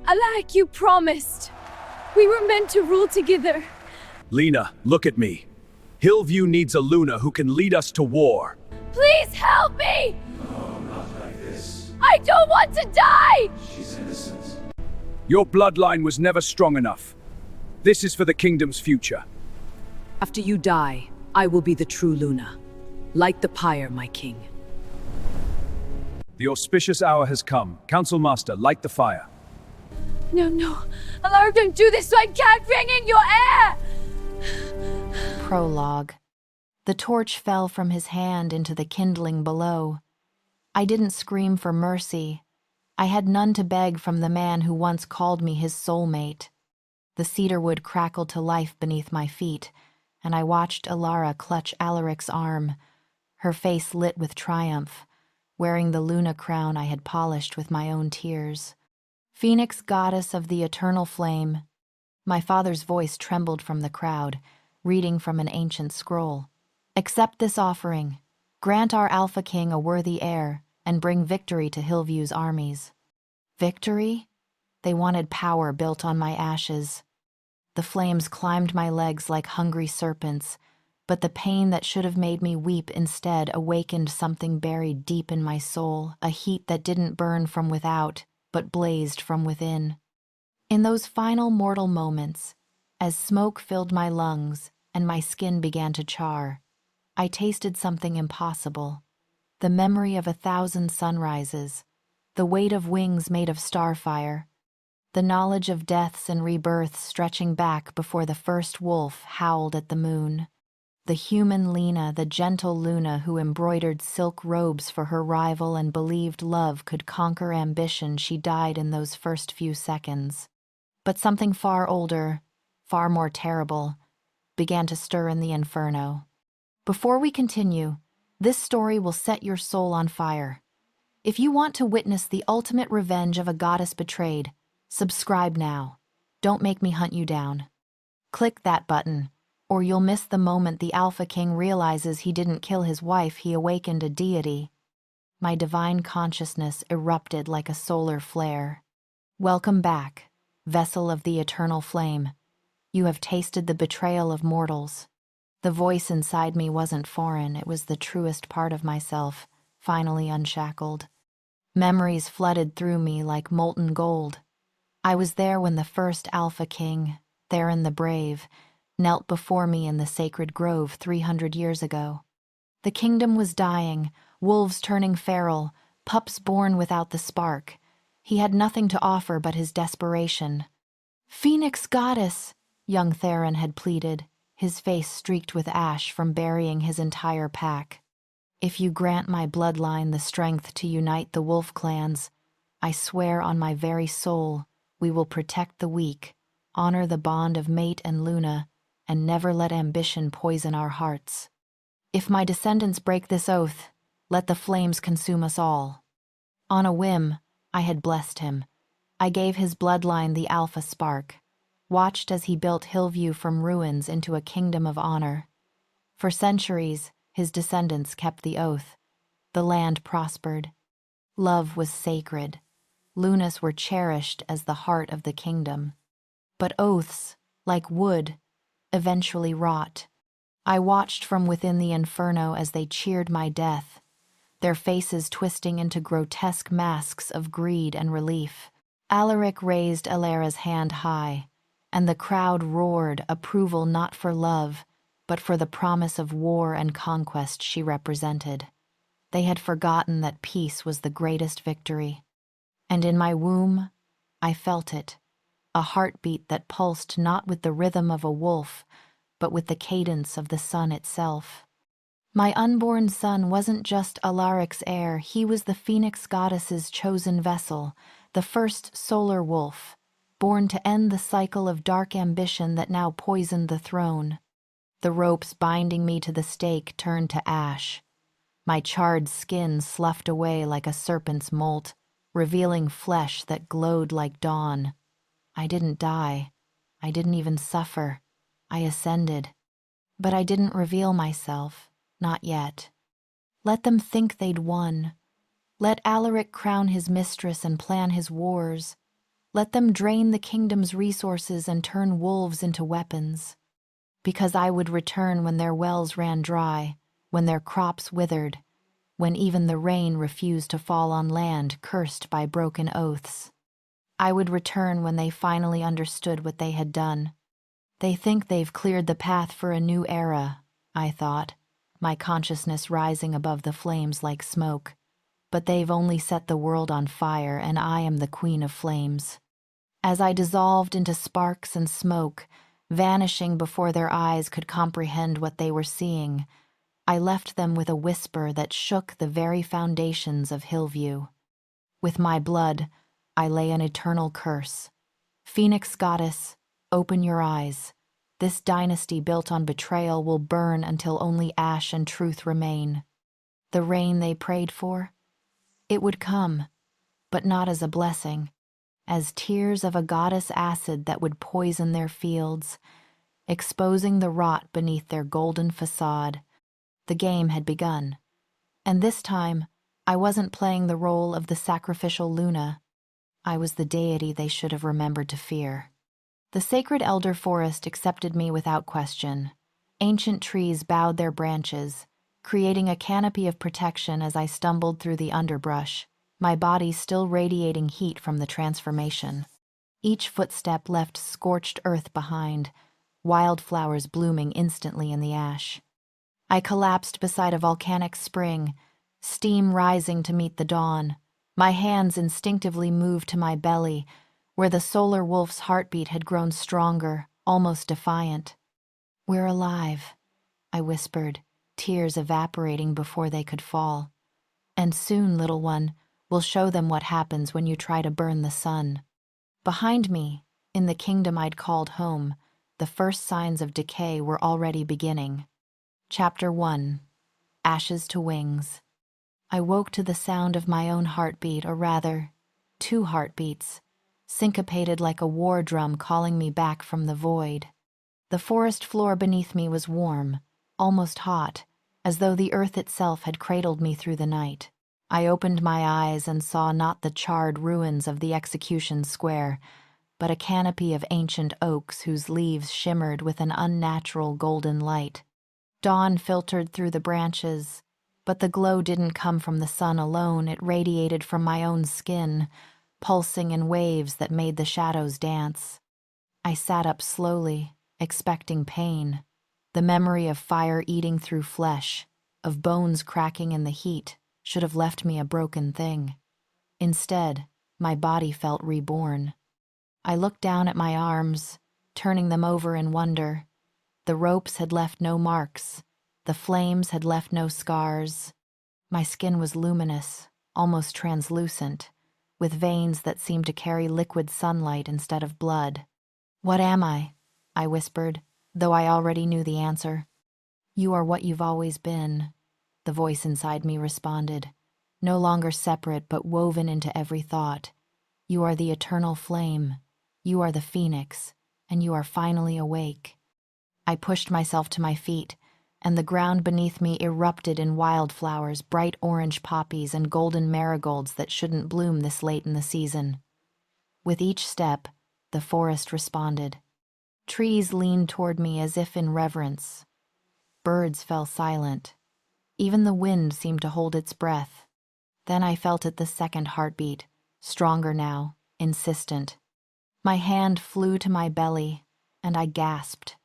Like you promised. We were meant to rule together. Lena, look at me. Hillview needs a Luna who can lead us to war. Please help me! No, not like this. I don't want to die! She's innocent. Your bloodline was never strong enough. This is for the kingdom's future. After you die, I will be the true Luna. Light the pyre, my king. The auspicious hour has come. Council Master, light the fire. No. Alaric, don't do this so I can't bring in your heir! Prologue. The torch fell from his hand into the kindling below. I didn't scream for mercy. I had none to beg from the man who once called me his soulmate. The cedarwood crackled to life beneath my feet, and I watched Alara clutch Alaric's arm, her face lit with triumph, wearing the Luna crown I had polished with my own tears. Phoenix goddess of the eternal flame. My father's voice trembled from the crowd, reading from an ancient scroll. Accept this offering. Grant our Alpha King a worthy heir, and bring victory to Hillview's armies. Victory? They wanted power built on my ashes. The flames climbed my legs like hungry serpents, but the pain that should have made me weep instead awakened something buried deep in my soul, a heat that didn't burn from without, but blazed from within. In those final mortal moments, as smoke filled my lungs and my skin began to char, I tasted something impossible. The memory of 1,000 sunrises, the weight of wings made of starfire, the knowledge of deaths and rebirths stretching back before the first wolf howled at the moon. The human Lena, the gentle Luna who embroidered silk robes for her rival and believed love could conquer ambition, she died in those first few seconds. But something far older, far more terrible, began to stir in the inferno. Before we continue, this story will set your soul on fire. If you want to witness the ultimate revenge of a goddess betrayed, subscribe now. Don't make me hunt you down. Click that button, or you'll miss the moment the Alpha King realizes he didn't kill his wife, he awakened a deity. My divine consciousness erupted like a solar flare. Welcome back, vessel of the eternal flame. You have tasted the betrayal of mortals. The voice inside me wasn't foreign, it was the truest part of myself, finally unshackled. Memories flooded through me like molten gold. I was there when the first Alpha King, Theron the Brave, knelt before me in the sacred grove 300 years ago. The kingdom was dying, wolves turning feral, pups born without the spark. He had nothing to offer but his desperation. "Phoenix goddess," young Theron had pleaded, his face streaked with ash from burying his entire pack. "If you grant my bloodline the strength to unite the wolf clans, I swear on my very soul we will protect the weak, honor the bond of mate and Luna, and never let ambition poison our hearts. If my descendants break this oath, let the flames consume us all." On a whim, I had blessed him. I gave his bloodline the alpha spark, watched as he built Hillview from ruins into a kingdom of honor. For centuries, his descendants kept the oath. The land prospered. Love was sacred. Lunas were cherished as the heart of the kingdom. But oaths, like wood, eventually rot. I watched from within the inferno as they cheered my death, their faces twisting into grotesque masks of greed and relief. Alaric raised Alara's hand high, and the crowd roared approval not for love, but for the promise of war and conquest she represented. They had forgotten that peace was the greatest victory. And in my womb, I felt it, a heartbeat that pulsed not with the rhythm of a wolf, but with the cadence of the sun itself. My unborn son wasn't just Alaric's heir, he was the Phoenix goddess's chosen vessel, the first solar wolf, born to end the cycle of dark ambition that now poisoned the throne. The ropes binding me to the stake turned to ash. My charred skin sloughed away like a serpent's molt, revealing flesh that glowed like dawn. I didn't die. I didn't even suffer. I ascended. But I didn't reveal myself, not yet. Let them think they'd won. Let Alaric crown his mistress and plan his wars. Let them drain the kingdom's resources and turn wolves into weapons. Because I would return when their wells ran dry, when their crops withered, when even the rain refused to fall on land cursed by broken oaths. I would return when they finally understood what they had done. They think they've cleared the path for a new era, I thought, my consciousness rising above the flames like smoke. But they've only set the world on fire, and I am the queen of flames. As I dissolved into sparks and smoke, vanishing before their eyes could comprehend what they were seeing, I left them with a whisper that shook the very foundations of Hillview. With my blood, I lay an eternal curse. Phoenix goddess, open your eyes. This dynasty built on betrayal will burn until only ash and truth remain. The rain they prayed for? It would come, but not as a blessing, as tears of a goddess acid that would poison their fields, exposing the rot beneath their golden facade. The game had begun, and this time I wasn't playing the role of the sacrificial Luna. I was the deity they should have remembered to fear. The sacred elder forest accepted me without question. Ancient trees bowed their branches, creating a canopy of protection as I stumbled through the underbrush, my body still radiating heat from the transformation. Each footstep left scorched earth behind, wildflowers blooming instantly in the ash. I collapsed beside a volcanic spring, steam rising to meet the dawn. My hands instinctively moved to my belly, where the solar wolf's heartbeat had grown stronger, almost defiant. "We're alive," I whispered, tears evaporating before they could fall. "And soon, little one, we'll show them what happens when you try to burn the sun." Behind me, in the kingdom I'd called home, the first signs of decay were already beginning. Chapter 1. Ashes to Wings. I woke to the sound of my own heartbeat, or rather, 2 heartbeats, syncopated like a war drum calling me back from the void. The forest floor beneath me was warm, almost hot, as though the earth itself had cradled me through the night. I opened my eyes and saw not the charred ruins of the execution square, but a canopy of ancient oaks whose leaves shimmered with an unnatural golden light. Dawn filtered through the branches, but the glow didn't come from the sun alone. It radiated from my own skin, pulsing in waves that made the shadows dance. I sat up slowly, expecting pain, the memory of fire eating through flesh, of bones cracking in the heat, should have left me a broken thing. Instead, my body felt reborn. I looked down at my arms, turning them over in wonder. The ropes had left no marks. The flames had left no scars. My skin was luminous, almost translucent, with veins that seemed to carry liquid sunlight instead of blood. "What am I?" I whispered, though I already knew the answer. "You are what you've always been," the voice inside me responded, no longer separate but woven into every thought. "You are the eternal flame. You are the phoenix, and you are finally awake." I pushed myself to my feet, and the ground beneath me erupted in wildflowers, bright orange poppies and golden marigolds that shouldn't bloom this late in the season. With each step, the forest responded. Trees leaned toward me as if in reverence. Birds fell silent. Even the wind seemed to hold its breath. Then I felt it the second heartbeat, stronger now, insistent. My hand flew to my belly, and I gasped.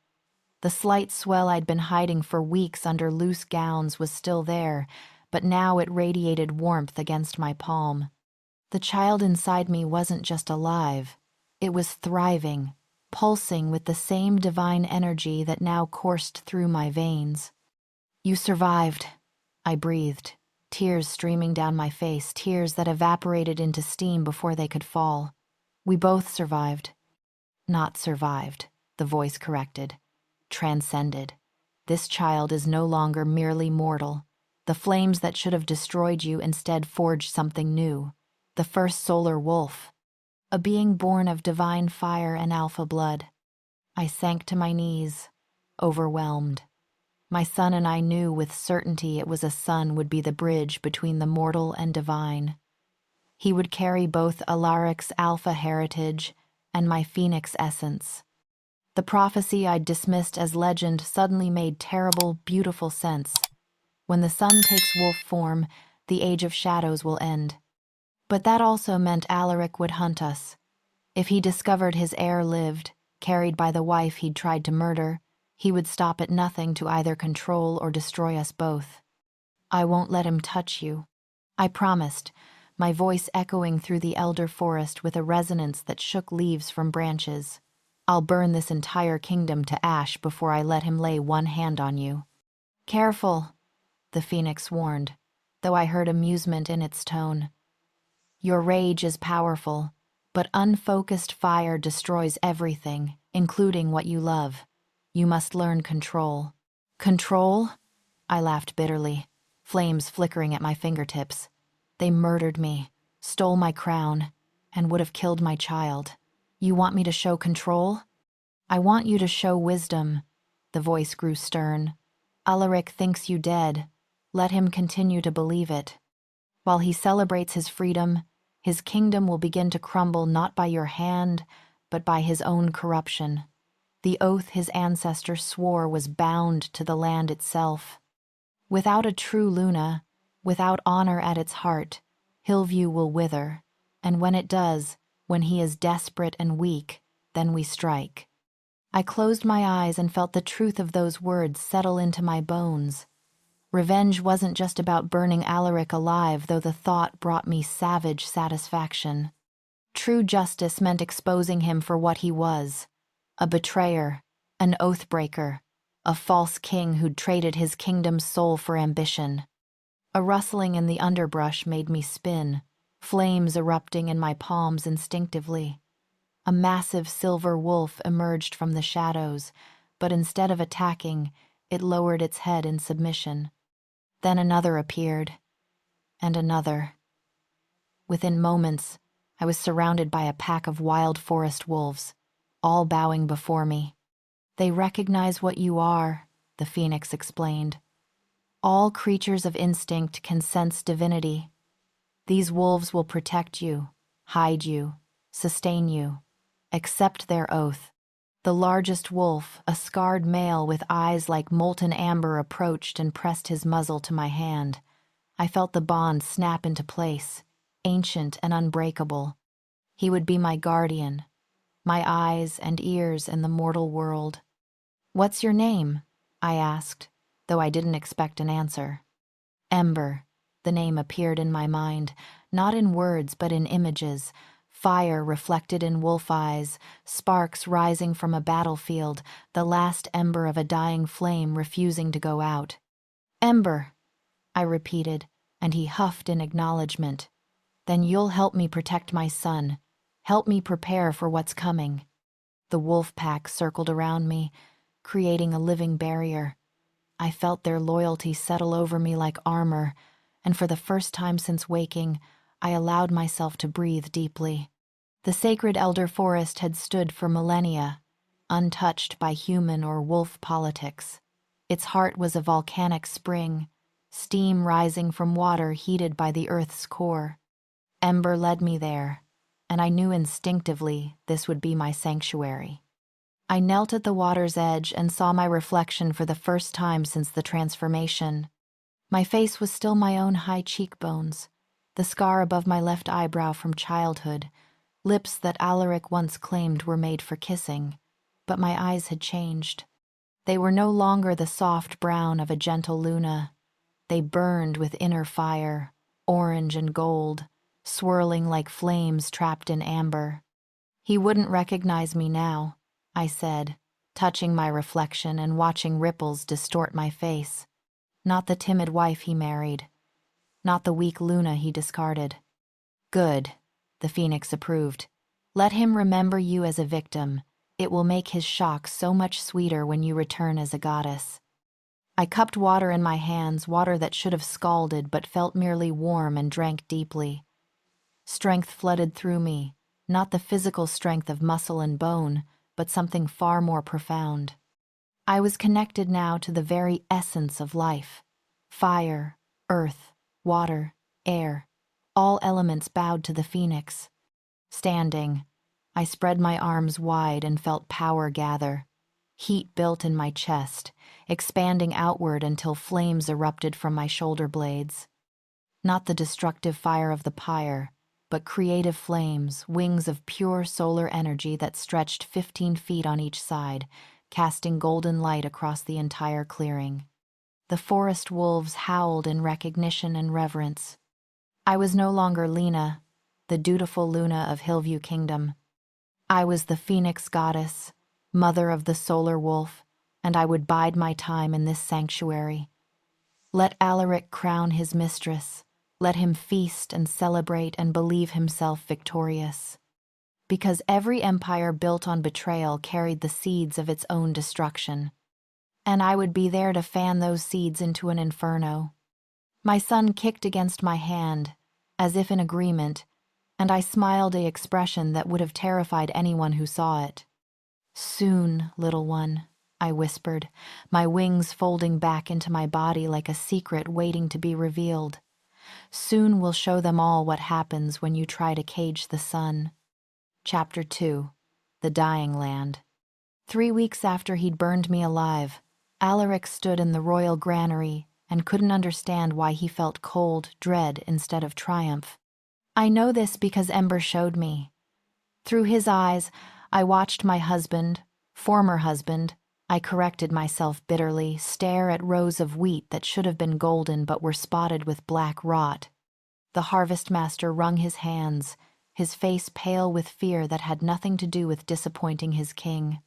The slight swell I'd been hiding for weeks under loose gowns was still there, but now it radiated warmth against my palm. The child inside me wasn't just alive. It was thriving, pulsing with the same divine energy that now coursed through my veins. "You survived," I breathed, tears streaming down my face, tears that evaporated into steam before they could fall. "We both survived." "Not survived," the voice corrected. "Transcended. This child is no longer merely mortal. The flames that should have destroyed you instead forged something new. The first solar wolf. A being born of divine fire and alpha blood." I sank to my knees, overwhelmed. My son and I knew with certainty it was a son would be the bridge between the mortal and divine. He would carry both Alaric's alpha heritage and my phoenix essence. The prophecy I'd dismissed as legend suddenly made terrible, beautiful sense. When the sun takes wolf form, the age of shadows will end. But that also meant Alaric would hunt us. If he discovered his heir lived, carried by the wife he'd tried to murder, he would stop at nothing to either control or destroy us both. I won't let him touch you, I promised, my voice echoing through the elder forest with a resonance that shook leaves from branches. I'll burn this entire kingdom to ash before I let him lay one hand on you. Careful, the phoenix warned, though I heard amusement in its tone. Your rage is powerful, but unfocused fire destroys everything, including what you love. You must learn control. Control? I laughed bitterly, flames flickering at my fingertips. They murdered me, stole my crown, and would have killed my child. You want me to show control? I want you to show wisdom. The voice grew stern. Alaric thinks you dead. Let him continue to believe it. While he celebrates his freedom, his kingdom will begin to crumble not by your hand, but by his own corruption. The oath his ancestors swore was bound to the land itself. Without a true Luna, without honor at its heart, Hillview will wither, and when it does, when he is desperate and weak, then we strike. I closed my eyes and felt the truth of those words settle into my bones. Revenge wasn't just about burning Alaric alive, though the thought brought me savage satisfaction. True justice meant exposing him for what he was, a betrayer, an oath-breaker, a false king who'd traded his kingdom's soul for ambition. A rustling in the underbrush made me spin, flames erupting in my palms instinctively. A massive silver wolf emerged from the shadows, but instead of attacking, it lowered its head in submission. Then another appeared, and another. Within moments, I was surrounded by a pack of wild forest wolves, all bowing before me. They recognize what you are, the phoenix explained. All creatures of instinct can sense divinity. These wolves will protect you, hide you, sustain you. Accept their oath. The largest wolf, a scarred male with eyes like molten amber, approached and pressed his muzzle to my hand. I felt the bond snap into place, ancient and unbreakable. He would be my guardian, my eyes and ears in the mortal world. "What's your name?" I asked, though I didn't expect an answer. Ember, the name appeared in my mind, not in words but in images. Fire reflected in wolf eyes, sparks rising from a battlefield, the last ember of a dying flame refusing to go out. "Ember," I repeated, and he huffed in acknowledgement. "Then you'll help me protect my son. Help me prepare for what's coming." The wolf pack circled around me, creating a living barrier. I felt their loyalty settle over me like armor, and for the first time since waking, I allowed myself to breathe deeply. The sacred elder forest had stood for millennia, untouched by human or wolf politics. Its heart was a volcanic spring, steam rising from water heated by the earth's core. Ember led me there, and I knew instinctively this would be my sanctuary. I knelt at the water's edge and saw my reflection for the first time since the transformation. My face was still my own high cheekbones, the scar above my left eyebrow from childhood, lips that Alaric once claimed were made for kissing, but my eyes had changed. They were no longer the soft brown of a gentle Luna. They burned with inner fire, orange and gold, swirling like flames trapped in amber. "He wouldn't recognize me now," I said, touching my reflection and watching ripples distort my face. Not the timid wife he married, not the weak Luna he discarded. "Good," the phoenix approved. "Let him remember you as a victim. It will make his shock so much sweeter when you return as a goddess." I cupped water in my hands, water that should have scalded but felt merely warm, and drank deeply. Strength flooded through me, not the physical strength of muscle and bone, but something far more profound. I was connected now to the very essence of life. Fire, earth, water, air. All elements bowed to the phoenix. Standing, I spread my arms wide and felt power gather. Heat built in my chest, expanding outward until flames erupted from my shoulder blades. Not the destructive fire of the pyre, but creative flames, wings of pure solar energy that stretched 15 feet on each side, casting golden light across the entire clearing. The forest wolves howled in recognition and reverence. I was no longer Lena, the dutiful Luna of Hillview Kingdom. I was the Phoenix Goddess, mother of the solar wolf, and I would bide my time in this sanctuary. Let Alaric crown his mistress. Let him feast and celebrate and believe himself victorious. Because every empire built on betrayal carried the seeds of its own destruction. And I would be there to fan those seeds into an inferno. My son kicked against my hand, as if in agreement, and I smiled an expression that would have terrified anyone who saw it. "Soon, little one," I whispered, my wings folding back into my body like a secret waiting to be revealed. "Soon we'll show them all what happens when you try to cage the sun." Chapter 2. The Dying Land. 3 weeks after he'd burned me alive, Alaric stood in the royal granary and couldn't understand why he felt cold dread instead of triumph. I know this because Ember showed me. Through his eyes, I watched my husband, former husband, I corrected myself bitterly, stare at rows of wheat that should have been golden but were spotted with black rot. The harvest master wrung his hands, his face pale with fear that had nothing to do with disappointing his king.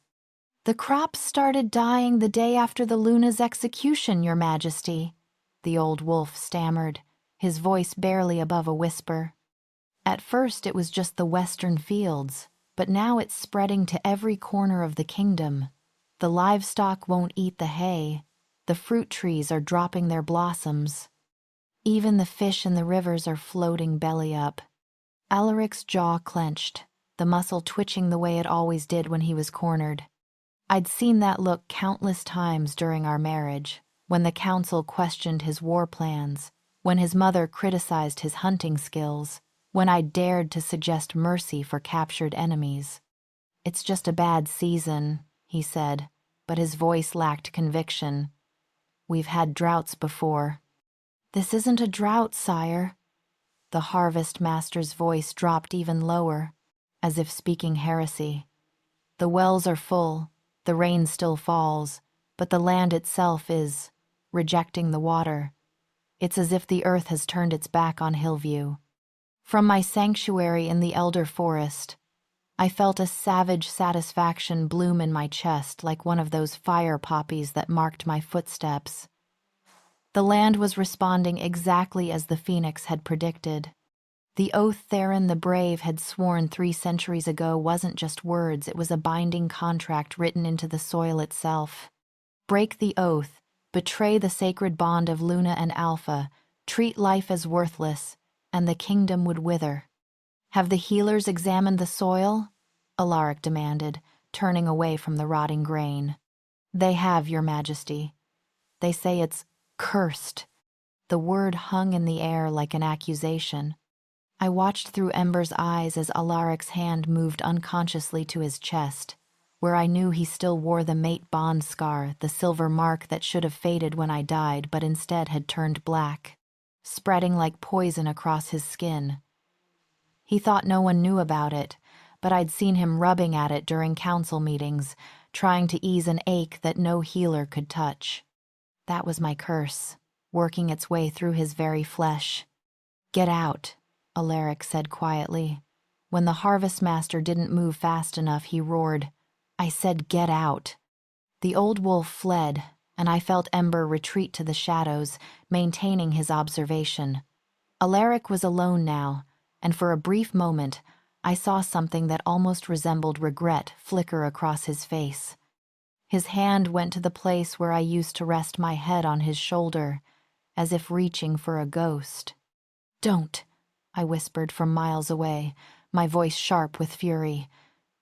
"The crops started dying the day after the Luna's execution, Your Majesty," the old wolf stammered, his voice barely above a whisper. "At first it was just the western fields, but now it's spreading to every corner of the kingdom. The livestock won't eat the hay. The fruit trees are dropping their blossoms. Even the fish in the rivers are floating belly up." Alaric's jaw clenched, the muscle twitching the way it always did when he was cornered. I'd seen that look countless times during our marriage, when the council questioned his war plans, when his mother criticized his hunting skills, when I dared to suggest mercy for captured enemies. "It's just a bad season," he said, but his voice lacked conviction. "We've had droughts before." "This isn't a drought, sire." The harvest master's voice dropped even lower, as if speaking heresy. "The wells are full, the rain still falls, but the land itself is rejecting the water. It's as if the earth has turned its back on Hillview." From my sanctuary in the elder forest, I felt a savage satisfaction bloom in my chest like one of those fire poppies that marked my footsteps. The land was responding exactly as the phoenix had predicted. The oath Theron the Brave had sworn 3 centuries ago wasn't just words, it was a binding contract written into the soil itself. Break the oath, betray the sacred bond of Luna and Alpha, treat life as worthless, and the kingdom would wither. "Have the healers examined the soil?" Alaric demanded, turning away from the rotting grain. "They have, Your Majesty. They say it's cursed." The word hung in the air like an accusation. I watched through Ember's eyes as Alaric's hand moved unconsciously to his chest, where I knew he still wore the mate bond scar, the silver mark that should have faded when I died but instead had turned black, spreading like poison across his skin. He thought no one knew about it, but I'd seen him rubbing at it during council meetings, trying to ease an ache that no healer could touch. That was my curse, working its way through his very flesh. "Get out," Alaric said quietly. When the harvest master didn't move fast enough, he roared, "I said get out." The old wolf fled, and I felt Ember retreat to the shadows, maintaining his observation. Alaric was alone now, and for a brief moment, I saw something that almost resembled regret flicker across his face. His hand went to the place where I used to rest my head on his shoulder, as if reaching for a ghost. "Don't," I whispered from miles away, my voice sharp with fury.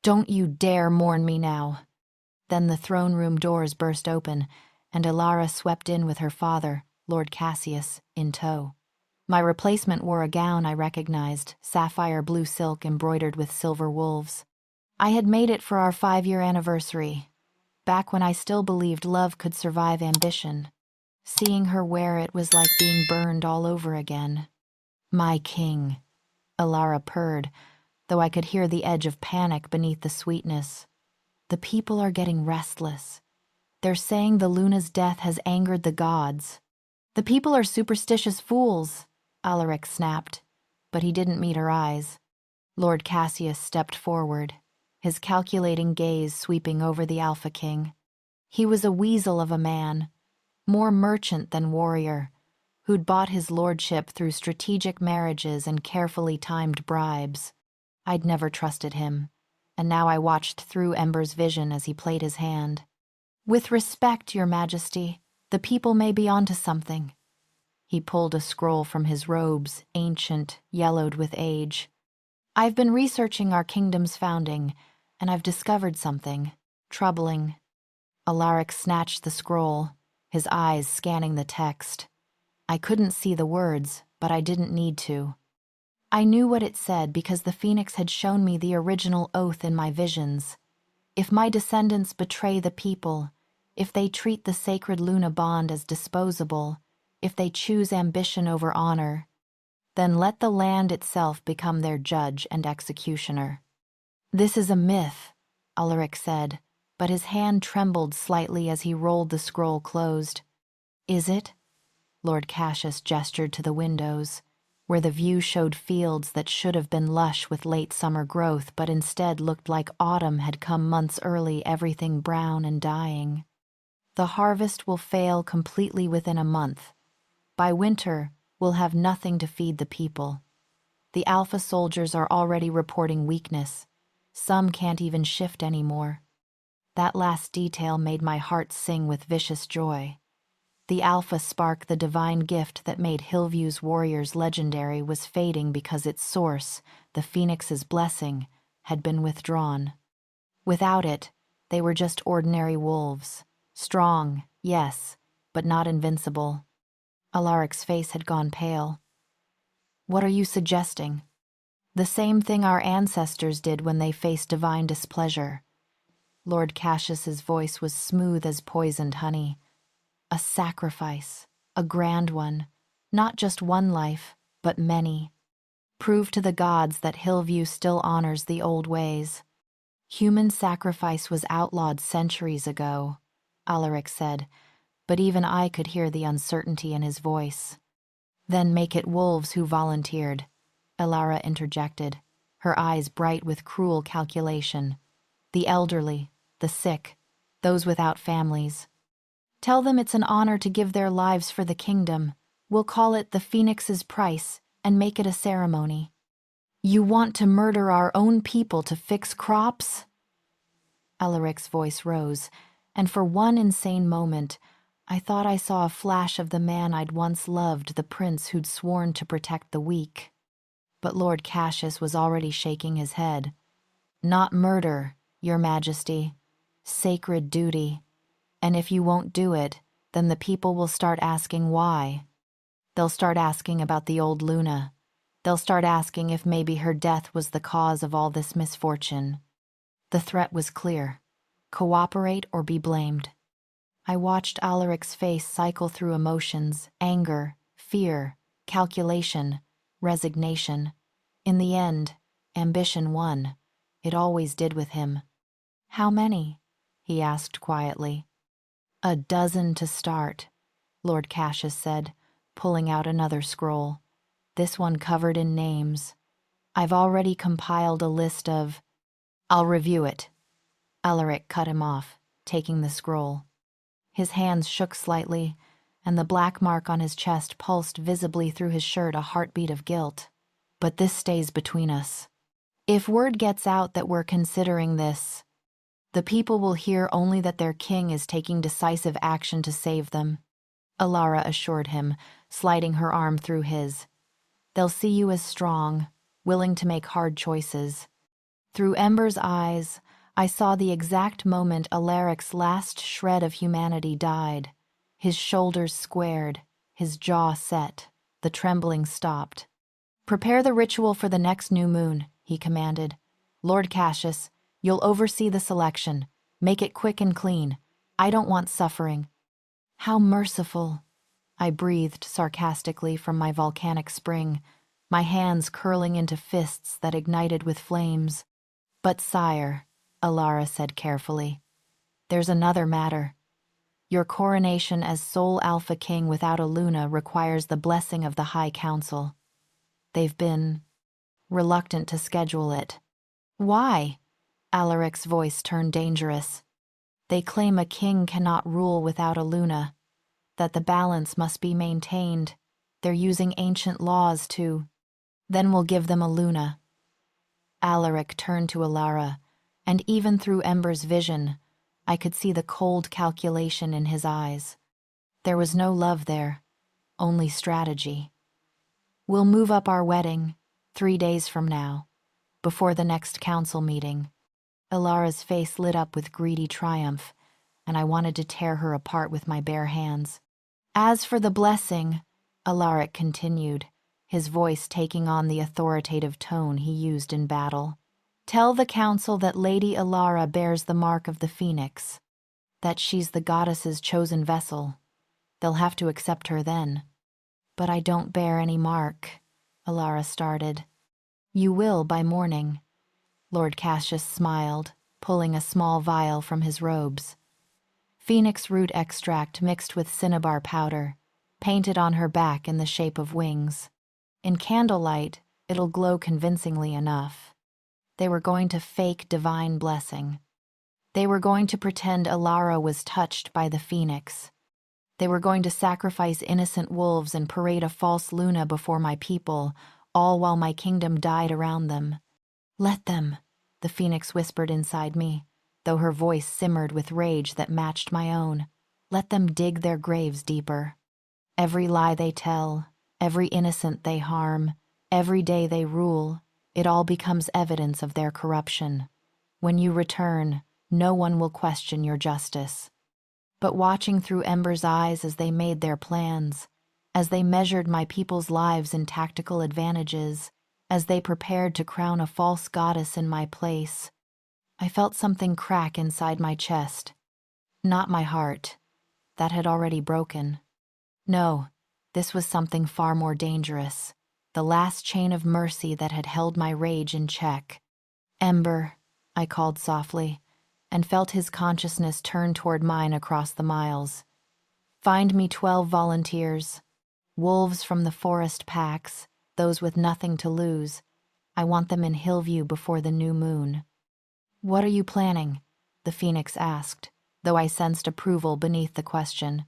"Don't you dare mourn me now." Then the throne room doors burst open, and Ilara swept in with her father, Lord Cassius, in tow. My replacement wore a gown I recognized, sapphire blue silk embroidered with silver wolves. I had made it for our 5-year anniversary, back when I still believed love could survive ambition. Seeing her wear it was like being burned all over again. My king, Alara purred, though I could hear the edge of panic beneath the sweetness. The people are getting restless. They're saying the Luna's death has angered the gods. The people are superstitious fools, Alaric snapped, but he didn't meet her eyes. Lord Cassius stepped forward, his calculating gaze sweeping over the Alpha King. He was a weasel of a man, more merchant than warrior, who'd bought his lordship through strategic marriages and carefully timed bribes. I'd never trusted him, and now I watched through Ember's vision as he played his hand. With respect, Your Majesty, the people may be onto something. He pulled a scroll from his robes, ancient, yellowed with age. I've been researching our kingdom's founding, and I've discovered something troubling. Alaric snatched the scroll, his eyes scanning the text. I couldn't see the words, but I didn't need to. I knew what it said because the Phoenix had shown me the original oath in my visions. If my descendants betray the people, if they treat the sacred Luna bond as disposable, if they choose ambition over honor, then let the land itself become their judge and executioner. This is a myth, Alaric said, but his hand trembled slightly as he rolled the scroll closed. Is it? Lord Cassius gestured to the windows, where the view showed fields that should have been lush with late summer growth but instead looked like autumn had come months early, everything brown and dying. The harvest will fail completely within a month. By winter, we'll have nothing to feed the people. The Alpha soldiers are already reporting weakness. Some can't even shift anymore. That last detail made my heart sing with vicious joy. The Alpha spark, the divine gift that made Hillview's warriors legendary, was fading because its source, the Phoenix's blessing, had been withdrawn. Without it, they were just ordinary wolves. Strong, yes, but not invincible. Alaric's face had gone pale. What are you suggesting? The same thing our ancestors did when they faced divine displeasure. Lord Cassius's voice was smooth as poisoned honey. A sacrifice, a grand one, not just one life, but many. Prove to the gods that Hillview still honors the old ways. Human sacrifice was outlawed centuries ago, Alaric said, but even I could hear the uncertainty in his voice. Then make it wolves who volunteered, Elara interjected, her eyes bright with cruel calculation. The elderly, the sick, those without families. Tell them it's an honor to give their lives for the kingdom. We'll call it the Phoenix's price and make it a ceremony. You want to murder our own people to fix crops? Alaric's voice rose, and for one insane moment, I thought I saw a flash of the man I'd once loved, the prince who'd sworn to protect the weak. But Lord Cassius was already shaking his head. Not murder, Your Majesty. Sacred duty. And if you won't do it, then the people will start asking why. They'll start asking about the old Luna. They'll start asking if maybe her death was the cause of all this misfortune. The threat was clear. Cooperate or be blamed. I watched Alaric's face cycle through emotions, anger, fear, calculation, resignation. In the end, ambition won. It always did with him. How many? He asked quietly. 12 to start, Lord Cassius said, pulling out another scroll. This one covered in names. I've already compiled a list of... I'll review it. Alaric cut him off, taking the scroll. His hands shook slightly, and the black mark on his chest pulsed visibly through his shirt, a heartbeat of guilt. But this stays between us. If word gets out that we're considering this, the people will hear only that their king is taking decisive action to save them, Alara assured him, sliding her arm through his. They'll see you as strong, willing to make hard choices. Through Ember's eyes, I saw the exact moment Alaric's last shred of humanity died. His shoulders squared, his jaw set, The trembling stopped. "Prepare the ritual for the next new moon," he commanded. "Lord Cassius, you'll oversee the selection. Make it quick and clean. I don't want suffering." "How merciful," I breathed sarcastically from my volcanic spring, my hands curling into fists that ignited with flames. "But sire," Alara said carefully, "there's another matter. Your coronation as sole Alpha King without a Luna requires the blessing of the High Council. They've been reluctant to schedule it." "Why?" Alaric's voice turned dangerous. "They claim a king cannot rule without a Luna, that the balance must be maintained. They're using ancient laws to—" "Then we'll give them a Luna." Alaric turned to Alara, and even through Ember's vision, I could see the cold calculation in his eyes. There was no love there, only strategy. "We'll move up our wedding 3 days from now, before the next council meeting." Alara's face lit up with greedy triumph, and I wanted to tear her apart with my bare hands. "As for the blessing," Alaric continued, his voice taking on the authoritative tone he used in battle, "tell the council that Lady Alara bears the mark of the phoenix, that she's the goddess's chosen vessel. They'll have to accept her then." "But I don't bear any mark," Alara started. "You will by morning." Lord Cassius smiled, pulling a small vial from his robes. "Phoenix root extract mixed with cinnabar powder, painted on her back in the shape of wings. In candlelight, it'll glow convincingly enough." They were going to fake divine blessing. They were going to pretend Alara was touched by the phoenix. They were going to sacrifice innocent wolves and parade a false Luna before my people, all while my kingdom died around them. "Let them," the phoenix whispered inside me, though her voice simmered with rage that matched my own. "Let them dig their graves deeper. Every lie they tell, every innocent they harm, every day they rule, it all becomes evidence of their corruption. When you return, no one will question your justice." But watching through Ember's eyes as they made their plans, as they measured my people's lives in tactical advantages, as they prepared to crown a false goddess in my place, I felt something crack inside my chest. Not my heart. That had already broken. No, this was something far more dangerous. The last chain of mercy that had held my rage in check. "Ember," I called softly, and felt his consciousness turn toward mine across the miles. "Find me 12 volunteers. Wolves from the forest packs, those with nothing to lose. I want them in Hillview before the new moon." "What are you planning?" the phoenix asked, though I sensed approval beneath the question.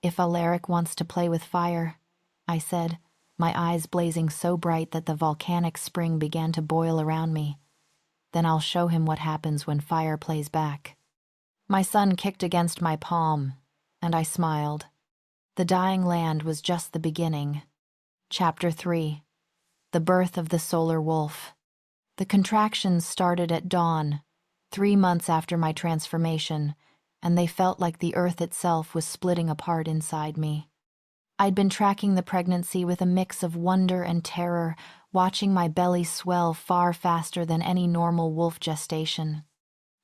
"If Alaric wants to play with fire," I said, my eyes blazing so bright that the volcanic spring began to boil around me, "then I'll show him what happens when fire plays back." My son kicked against my palm, and I smiled. The dying land was just the beginning. Chapter 3. The Birth of the Solar Wolf. The contractions started at dawn, 3 months after my transformation, and they felt like the earth itself was splitting apart inside me. I'd been tracking the pregnancy with a mix of wonder and terror, watching my belly swell far faster than any normal wolf gestation.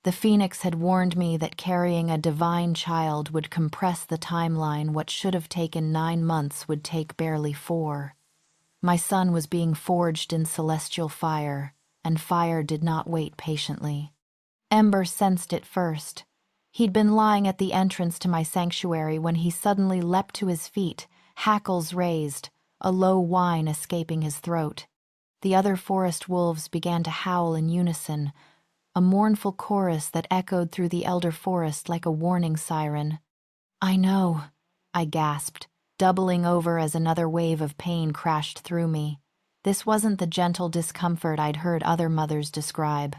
The phoenix had warned me that carrying a divine child would compress the timeline. What should have taken 9 months would take barely 4. My son was being forged in celestial fire, and fire did not wait patiently. Ember sensed it first. He'd been lying at the entrance to my sanctuary when he suddenly leapt to his feet, hackles raised, a low whine escaping his throat. The other forest wolves began to howl in unison, a mournful chorus that echoed through the elder forest like a warning siren. "I know," I gasped, doubling over as another wave of pain crashed through me. This wasn't the gentle discomfort I'd heard other mothers describe.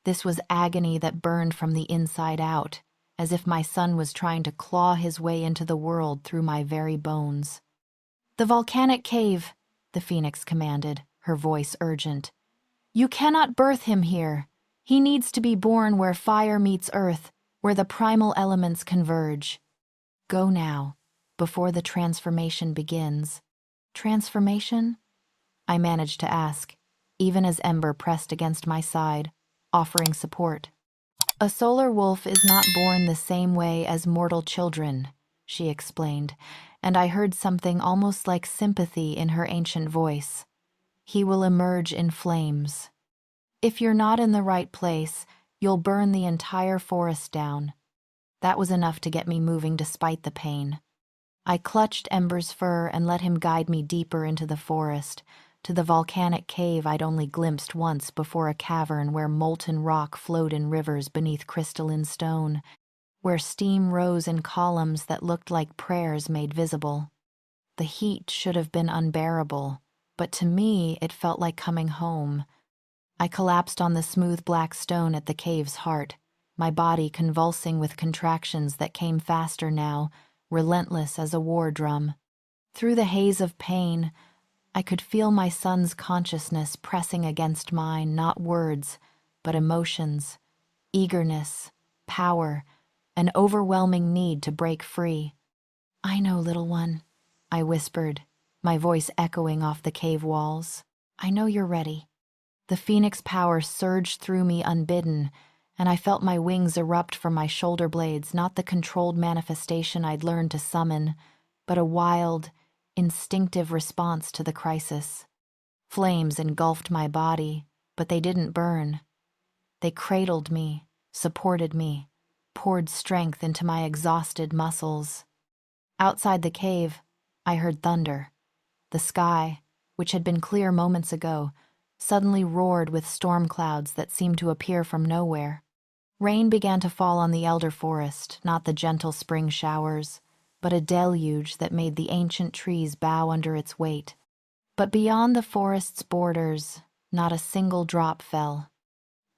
This was agony that burned from the inside out, as if my son was trying to claw his way into the world through my very bones. "The volcanic cave," the phoenix commanded, her voice urgent. "You cannot birth him here. He needs to be born where fire meets earth, where the primal elements converge. Go now, before the transformation begins." Transformation? I managed to ask, even as Ember pressed against my side, offering support. A solar wolf is not born the same way as mortal children, she explained, and I heard something almost like sympathy in her ancient voice. He will emerge in flames. If you're not in the right place, you'll burn the entire forest down. That was enough to get me moving despite the pain. I clutched Ember's fur and let him guide me deeper into the forest, to the volcanic cave I'd only glimpsed once before, a cavern where molten rock flowed in rivers beneath crystalline stone, where steam rose in columns that looked like prayers made visible. The heat should have been unbearable, but to me it felt like coming home. I collapsed on the smooth black stone at the cave's heart, my body convulsing with contractions that came faster now, relentless as a war drum. Through the haze of pain, I could feel my son's consciousness pressing against mine, not words, but emotions, eagerness, power, an overwhelming need to break free. "I know, little one," I whispered, my voice echoing off the cave walls. "I know you're ready." The phoenix power surged through me unbidden, and I felt my wings erupt from my shoulder blades, not the controlled manifestation I'd learned to summon, but a wild, instinctive response to the crisis. Flames engulfed my body, but they didn't burn. They cradled me, supported me, poured strength into my exhausted muscles. Outside the cave, I heard thunder. The sky, which had been clear moments ago, suddenly roared with storm clouds that seemed to appear from nowhere. Rain began to fall on the elder forest, not the gentle spring showers, but a deluge that made the ancient trees bow under its weight. But beyond the forest's borders, not a single drop fell.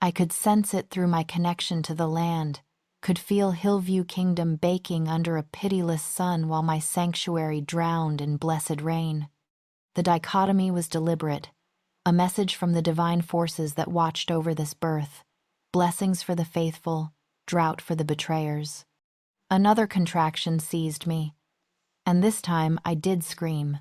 I could sense it through my connection to the land, could feel Hillview Kingdom baking under a pitiless sun while my sanctuary drowned in blessed rain. The dichotomy was deliberate, a message from the divine forces that watched over this birth. Blessings for the faithful, drought for the betrayers. Another contraction seized me, and this time I did scream.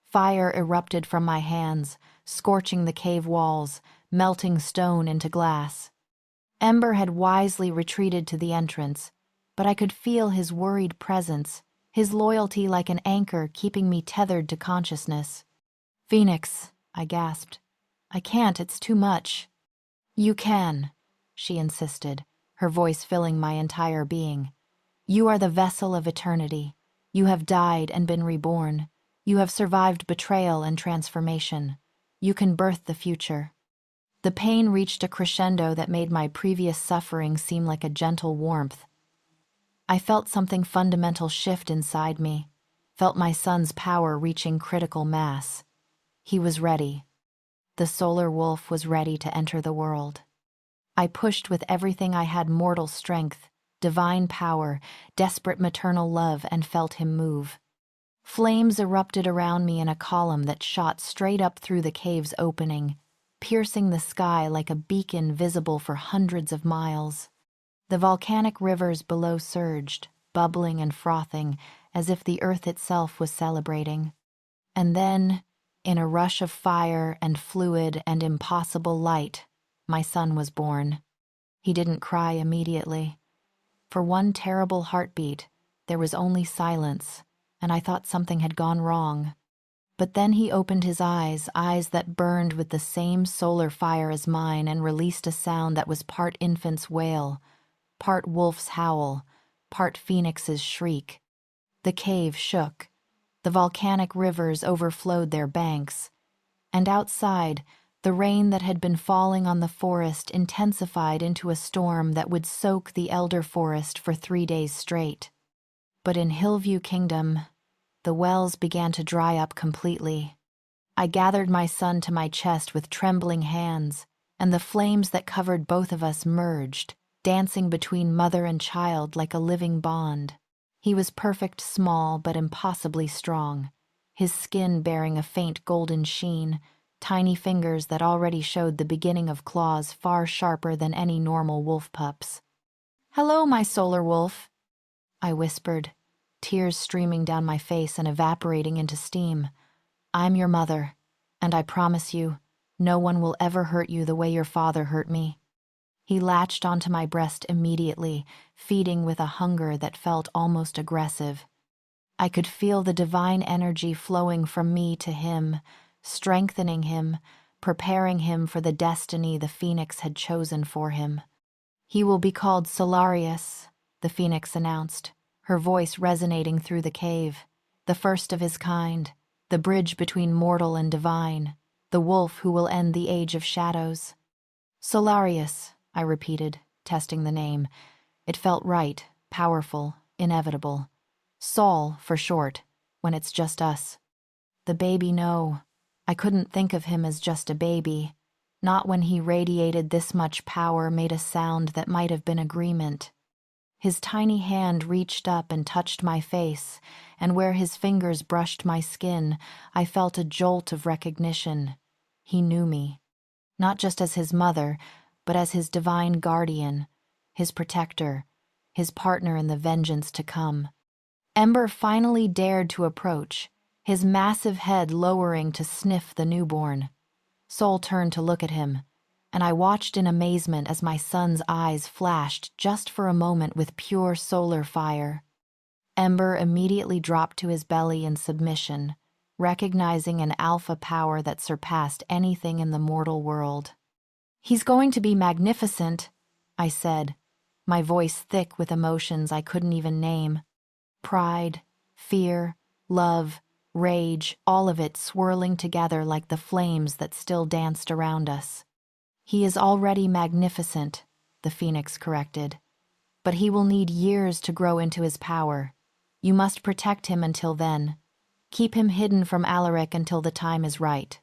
Fire erupted from my hands, scorching the cave walls, melting stone into glass. Ember had wisely retreated to the entrance, but I could feel his worried presence, his loyalty like an anchor keeping me tethered to consciousness. "Phoenix," I gasped. "I can't, it's too much." "You can," she insisted, her voice filling my entire being. "You are the vessel of eternity. You have died and been reborn. You have survived betrayal and transformation. You can birth the future." The pain reached a crescendo that made my previous suffering seem like a gentle warmth. I felt something fundamental shift inside me, felt my son's power reaching critical mass. He was ready. The solar wolf was ready to enter the world. I pushed with everything I had: mortal strength, divine power, desperate maternal love, and felt him move. Flames erupted around me in a column that shot straight up through the cave's opening, piercing the sky like a beacon visible for hundreds of miles. The volcanic rivers below surged, bubbling and frothing, as if the earth itself was celebrating. And then, in a rush of fire and fluid and impossible light, my son was born. He didn't cry immediately. For one terrible heartbeat, there was only silence, and I thought something had gone wrong. But then he opened his eyes, eyes that burned with the same solar fire as mine, and released a sound that was part infant's wail, part wolf's howl, part phoenix's shriek. The cave shook. The volcanic rivers overflowed their banks. And outside, the rain that had been falling on the forest intensified into a storm that would soak the elder forest for 3 days straight. But in Hillview Kingdom, the wells began to dry up completely. I gathered my son to my chest with trembling hands, and the flames that covered both of us merged, dancing between mother and child like a living bond. He was perfect small but impossibly strong, his skin bearing a faint golden sheen, tiny fingers that already showed the beginning of claws far sharper than any normal wolf pup's. "Hello, my solar wolf," I whispered, tears streaming down my face and evaporating into steam. I'm your mother, and I promise you, no one will ever hurt you the way your father hurt me." He latched onto my breast immediately, feeding with a hunger that felt almost aggressive. I could feel the divine energy flowing from me to him, strengthening him, preparing him for the destiny the phoenix had chosen for him. "He will be called Solarius," the phoenix announced, her voice resonating through the cave. "The first of his kind, the bridge between mortal and divine, the wolf who will end the age of shadows." "Solarius," I repeated, testing the name. It felt right, powerful, inevitable. Sol, for short, when it's just us. The baby, no. I couldn't think of him as just a baby. Not when he radiated this much power, made a sound that might have been agreement. His tiny hand reached up and touched my face, and where his fingers brushed my skin, I felt a jolt of recognition. He knew me. Not just as his mother, but as his divine guardian, his protector, his partner in the vengeance to come. Ember finally dared to approach, his massive head lowering to sniff the newborn. Sol turned to look at him, and I watched in amazement as my son's eyes flashed just for a moment with pure solar fire. Ember immediately dropped to his belly in submission, recognizing an alpha power that surpassed anything in the mortal world. "He's going to be magnificent," I said, my voice thick with emotions I couldn't even name. Pride, fear, love, rage, all of it swirling together like the flames that still danced around us. "He is already magnificent," the phoenix corrected. "But he will need years to grow into his power. You must protect him until then. Keep him hidden from Alaric until the time is right."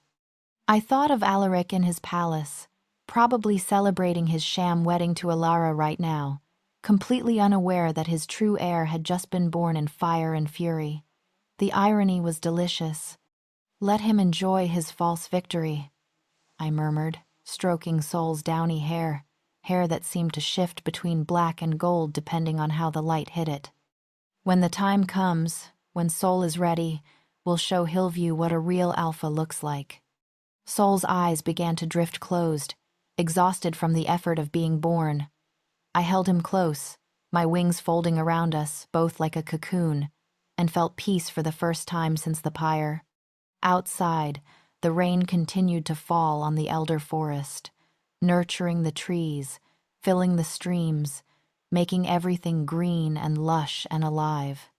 I thought of Alaric in his palace, probably celebrating his sham wedding to Alara right now, completely unaware that his true heir had just been born in fire and fury. The irony was delicious. "Let him enjoy his false victory," I murmured, stroking Sol's downy hair, hair that seemed to shift between black and gold depending on how the light hit it. "When the time comes, when Sol is ready, we'll show Hillview what a real alpha looks like." Sol's eyes began to drift closed, exhausted from the effort of being born. I held him close, my wings folding around us, both like a cocoon, and felt peace for the first time since the pyre. Outside, the rain continued to fall on the elder forest, nurturing the trees, filling the streams, making everything green and lush and alive.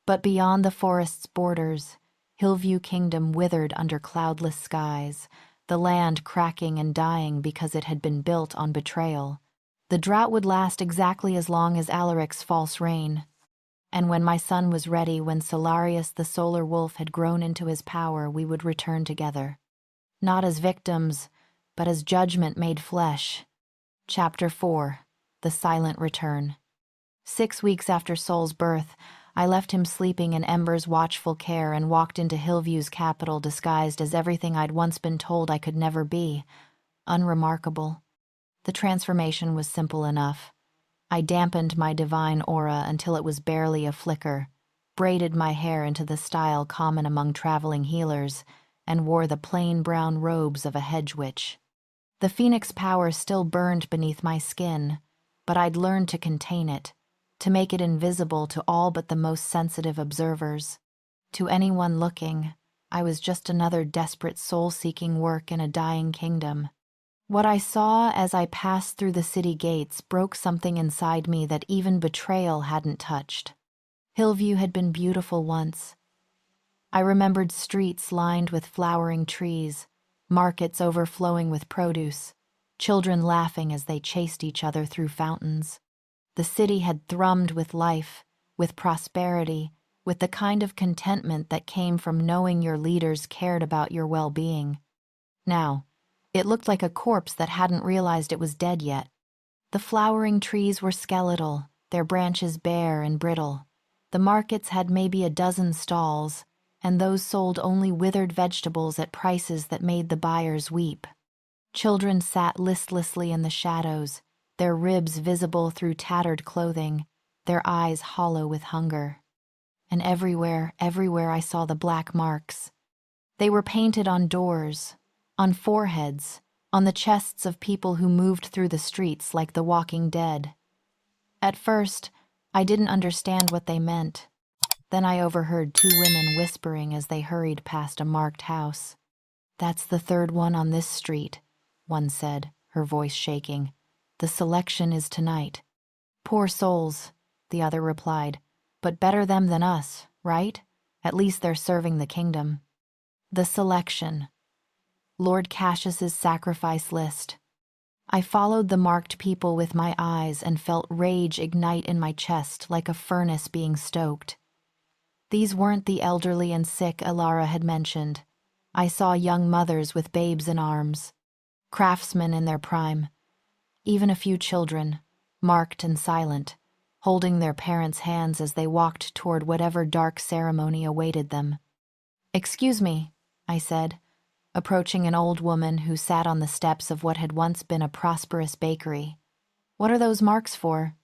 But beyond the forest's borders, Hillview Kingdom withered under cloudless skies, the land cracking and dying because it had been built on betrayal. The drought would last exactly as long as Alaric's false reign. And when my son was ready, when Solarius the solar wolf had grown into his power, we would return together. Not as victims, but as judgment made flesh. Chapter 4. The Silent Return. 6 weeks after Sol's birth, I left him sleeping in Ember's watchful care and walked into Hillview's capital disguised as everything I'd once been told I could never be. Unremarkable. The transformation was simple enough. I dampened my divine aura until it was barely a flicker, braided my hair into the style common among traveling healers, and wore the plain brown robes of a hedge witch. The phoenix power still burned beneath my skin, but I'd learned to contain it, to make it invisible to all but the most sensitive observers. To anyone looking, I was just another desperate soul-seeking work in a dying kingdom. What I saw as I passed through the city gates broke something inside me that even betrayal hadn't touched. Hillview had been beautiful once. I remembered streets lined with flowering trees, markets overflowing with produce, children laughing as they chased each other through fountains. The city had thrummed with life, with prosperity, with the kind of contentment that came from knowing your leaders cared about your well-being. Now, it looked like a corpse that hadn't realized it was dead yet. The flowering trees were skeletal, their branches bare and brittle. The markets had maybe a dozen stalls, and those sold only withered vegetables at prices that made the buyers weep. Children sat listlessly in the shadows, their ribs visible through tattered clothing, their eyes hollow with hunger. And everywhere I saw the black marks. They were painted on doors, on foreheads, on the chests of people who moved through the streets like the walking dead. At first, I didn't understand what they meant. Then I overheard two women whispering as they hurried past a marked house. "That's the third one on this street," one said, her voice shaking. "The selection is tonight." "Poor souls," the other replied, "but better them than us, right? At least they're serving the kingdom." The selection. Lord Cassius's sacrifice list. I followed the marked people with my eyes and felt rage ignite in my chest like a furnace being stoked. These weren't the elderly and sick Elara had mentioned. I saw young mothers with babes in arms, craftsmen in their prime, even a few children, marked and silent, holding their parents' hands as they walked toward whatever dark ceremony awaited them. "Excuse me," I said, approaching an old woman who sat on the steps of what had once been a prosperous bakery. "What are those marks for?"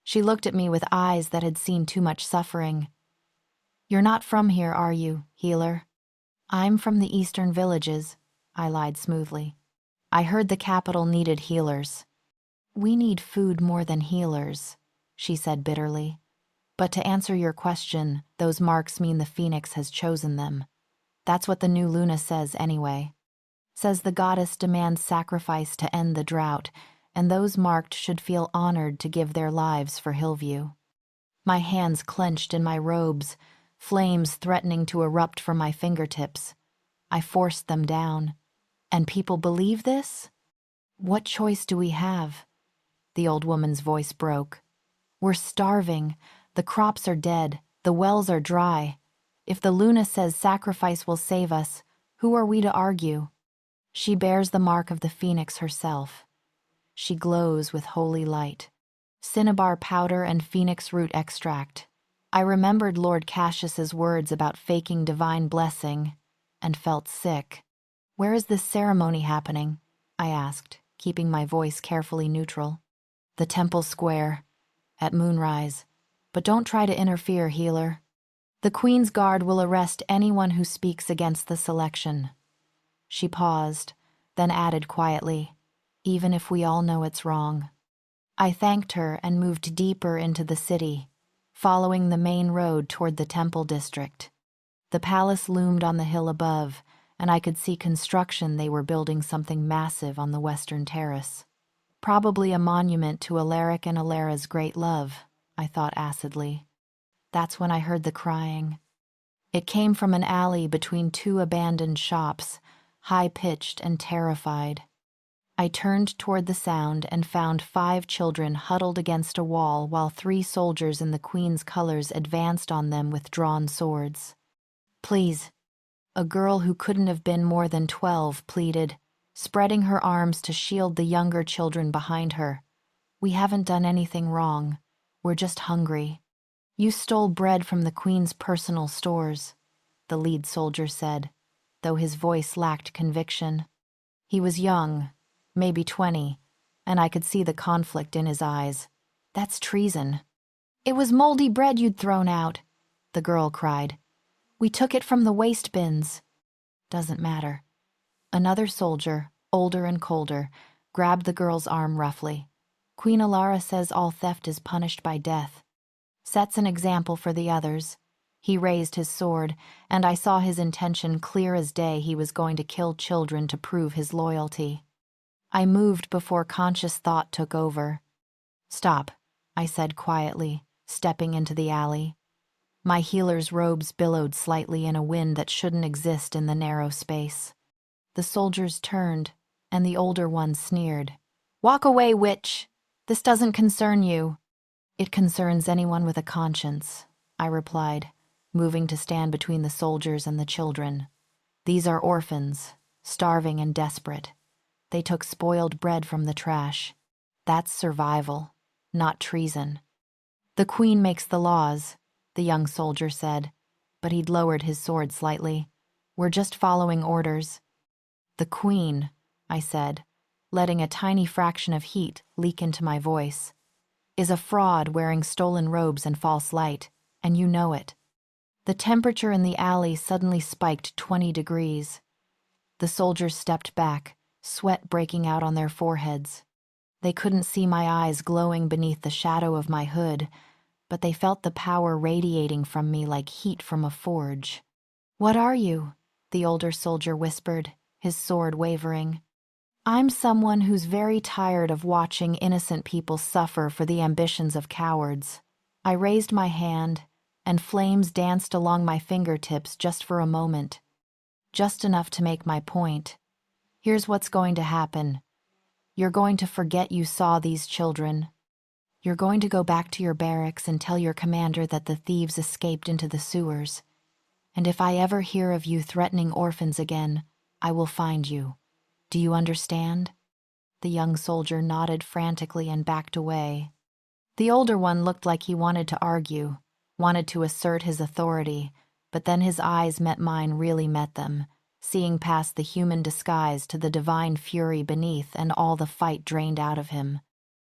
She looked at me with eyes that had seen too much suffering. "You're not from here, are you, healer?" "I'm from the eastern villages," I lied smoothly. "I heard the capital needed healers." "We need food more than healers," she said bitterly. "But to answer your question, those marks mean the phoenix has chosen them. That's what the new Luna says anyway. Says the goddess demands sacrifice to end the drought, and those marked should feel honored to give their lives for Hillview." My hands clenched in my robes, flames threatening to erupt from my fingertips. I forced them down. "And people believe this? What choice do we have?" The old woman's voice broke. "We're starving. The crops are dead. The wells are dry. If the Luna says sacrifice will save us, who are we to argue? She bears the mark of the phoenix herself. She glows with holy light. Cinnabar powder and phoenix root extract. I remembered Lord Cassius's words about faking divine blessing and felt sick. "Where is this ceremony happening?" I asked, keeping my voice carefully neutral. "The temple square, at moonrise. But don't try to interfere, healer. The Queen's Guard will arrest anyone who speaks against the selection." She paused, then added quietly, "Even if we all know it's wrong." I thanked her and moved deeper into the city, following the main road toward the temple district. The palace loomed on the hill above, and I could see construction. They were building something massive on the western terrace. Probably a monument to Alaric and Alara's great love, I thought acidly. That's when I heard the crying. It came from an alley between two abandoned shops, high-pitched and terrified. I turned toward the sound and found 5 children huddled against a wall while 3 soldiers in the Queen's colors advanced on them with drawn swords. "Please," a girl who couldn't have been more than 12 pleaded, spreading her arms to shield the younger children behind her. "We haven't done anything wrong. We're just hungry." "You stole bread from the Queen's personal stores," the lead soldier said, though his voice lacked conviction. He was young, maybe 20, and I could see the conflict in his eyes. "That's treason." "It was moldy bread you'd thrown out," the girl cried. "We took it from the waste bins." "Doesn't matter." Another soldier, older and colder, grabbed the girl's arm roughly. "Queen Alara says all theft is punished by death. Sets an example for the others." He raised his sword, and I saw his intention clear as day. He was going to kill children to prove his loyalty. I moved before conscious thought took over. "Stop," I said quietly, stepping into the alley. My healer's robes billowed slightly in a wind that shouldn't exist in the narrow space. The soldiers turned, and the older one sneered. "Walk away, witch! This doesn't concern you." "It concerns anyone with a conscience," I replied, moving to stand between the soldiers and the children. "These are orphans, starving and desperate. They took spoiled bread from the trash. That's survival, not treason." "The Queen makes the laws," the young soldier said, but he'd lowered his sword slightly. "We're just following orders." "The Queen," I said, letting a tiny fraction of heat leak into my voice, "is a fraud wearing stolen robes and false light, and you know it." The temperature in the alley suddenly spiked 20 degrees. The soldiers stepped back, sweat breaking out on their foreheads. They couldn't see my eyes glowing beneath the shadow of my hood, but they felt the power radiating from me like heat from a forge. "What are you?" the older soldier whispered, his sword wavering. "I'm someone who's very tired of watching innocent people suffer for the ambitions of cowards." I raised my hand, and flames danced along my fingertips just for a moment. Just enough to make my point. Here's what's going to happen. You're going to forget you saw these children. You're going to go back to your barracks and tell your commander that the thieves escaped into the sewers. And if I ever hear of you threatening orphans again, I will find you. Do you understand?" The young soldier nodded frantically and backed away. The older one looked like he wanted to argue, wanted to assert his authority, but then his eyes really met them, seeing past the human disguise to the divine fury beneath, and all the fight drained out of him.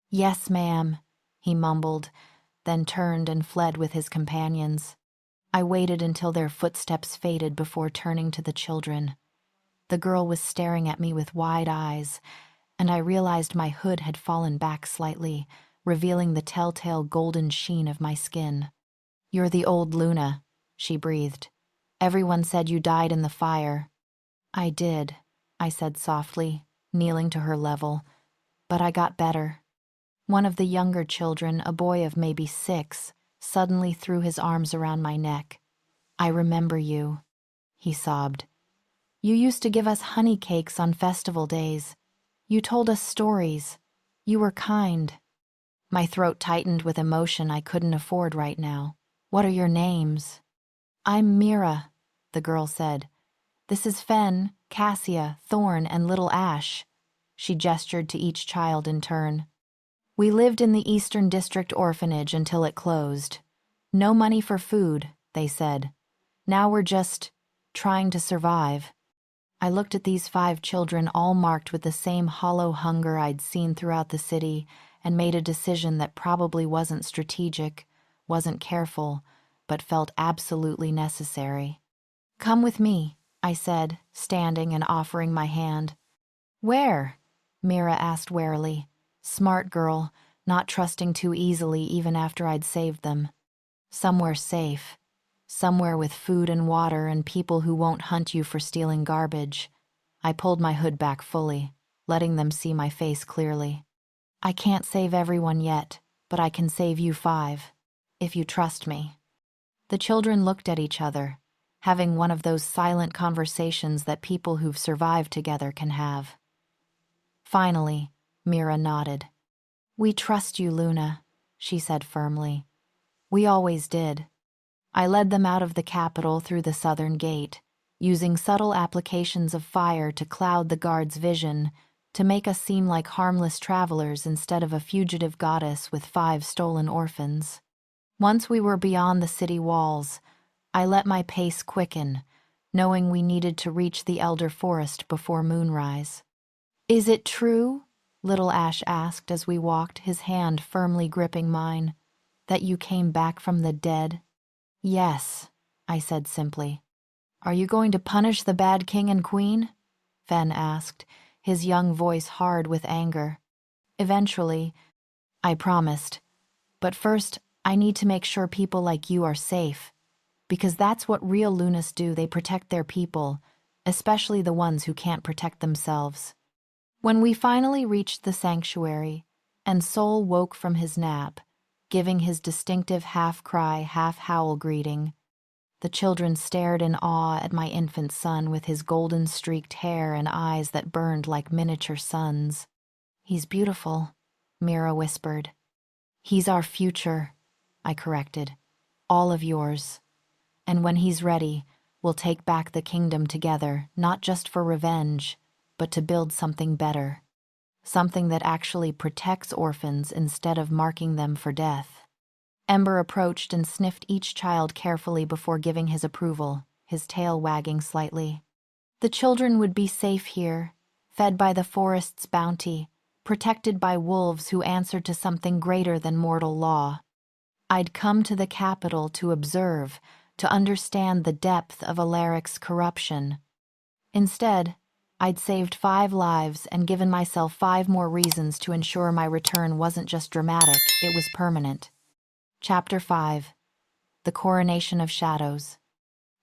"Yes, ma'am," he mumbled, then turned and fled with his companions. I waited until their footsteps faded before turning to the children. The girl was staring at me with wide eyes, and I realized my hood had fallen back slightly, revealing the telltale golden sheen of my skin. "You're the old Luna," she breathed. "Everyone said you died in the fire." "I did," I said softly, kneeling to her level, "but I got better." One of the younger children, a boy of maybe 6, suddenly threw his arms around my neck. "I remember you," he sobbed. "You used to give us honey cakes on festival days. You told us stories. You were kind." My throat tightened with emotion I couldn't afford right now. "What are your names?" "I'm Mira," the girl said. "This is Fen, Cassia, Thorn, and Little Ash." She gestured to each child in turn. "We lived in the Eastern District Orphanage until it closed. No money for food," they said. "Now we're just trying to survive." I looked at these 5 children, all marked with the same hollow hunger I'd seen throughout the city, and made a decision that probably wasn't strategic, wasn't careful, but felt absolutely necessary. "Come with me," I said, standing and offering my hand. "Where?" Mira asked warily. Smart girl, not trusting too easily even after I'd saved them. "Somewhere safe. Somewhere with food and water and people who won't hunt you for stealing garbage." I pulled my hood back fully, letting them see my face clearly. "I can't save everyone yet, but I can save you 5, if you trust me." The children looked at each other, having one of those silent conversations that people who've survived together can have. Finally, Mira nodded. "We trust you, Luna," she said firmly. "We always did." I led them out of the capital through the southern gate, using subtle applications of fire to cloud the guard's vision, to make us seem like harmless travelers instead of a fugitive goddess with 5 stolen orphans. Once we were beyond the city walls, I let my pace quicken, knowing we needed to reach the Elder Forest before moonrise. "Is it true?" Little Ash asked as we walked, his hand firmly gripping mine, "that you came back from the dead?" "Yes," I said simply. "Are you going to punish the bad king and queen?" Fen asked, his young voice hard with anger. "Eventually," I promised. "But first, I need to make sure people like you are safe. Because that's what real Lunas do, they protect their people, especially the ones who can't protect themselves." When we finally reached the sanctuary, and Sol woke from his nap, giving his distinctive half-cry, half-howl greeting, the children stared in awe at my infant son with his golden-streaked hair and eyes that burned like miniature suns. "He's beautiful," Mira whispered. "He's our future," I corrected. "All of yours. And when he's ready, we'll take back the kingdom together, not just for revenge, but to build something better. Something that actually protects orphans instead of marking them for death." Ember approached and sniffed each child carefully before giving his approval, his tail wagging slightly. The children would be safe here, fed by the forest's bounty, protected by wolves who answered to something greater than mortal law. I'd come to the capital to observe, to understand the depth of Alaric's corruption. Instead, I'd saved 5 lives and given myself 5 more reasons to ensure my return wasn't just dramatic, it was permanent. Chapter 5. The Coronation of Shadows.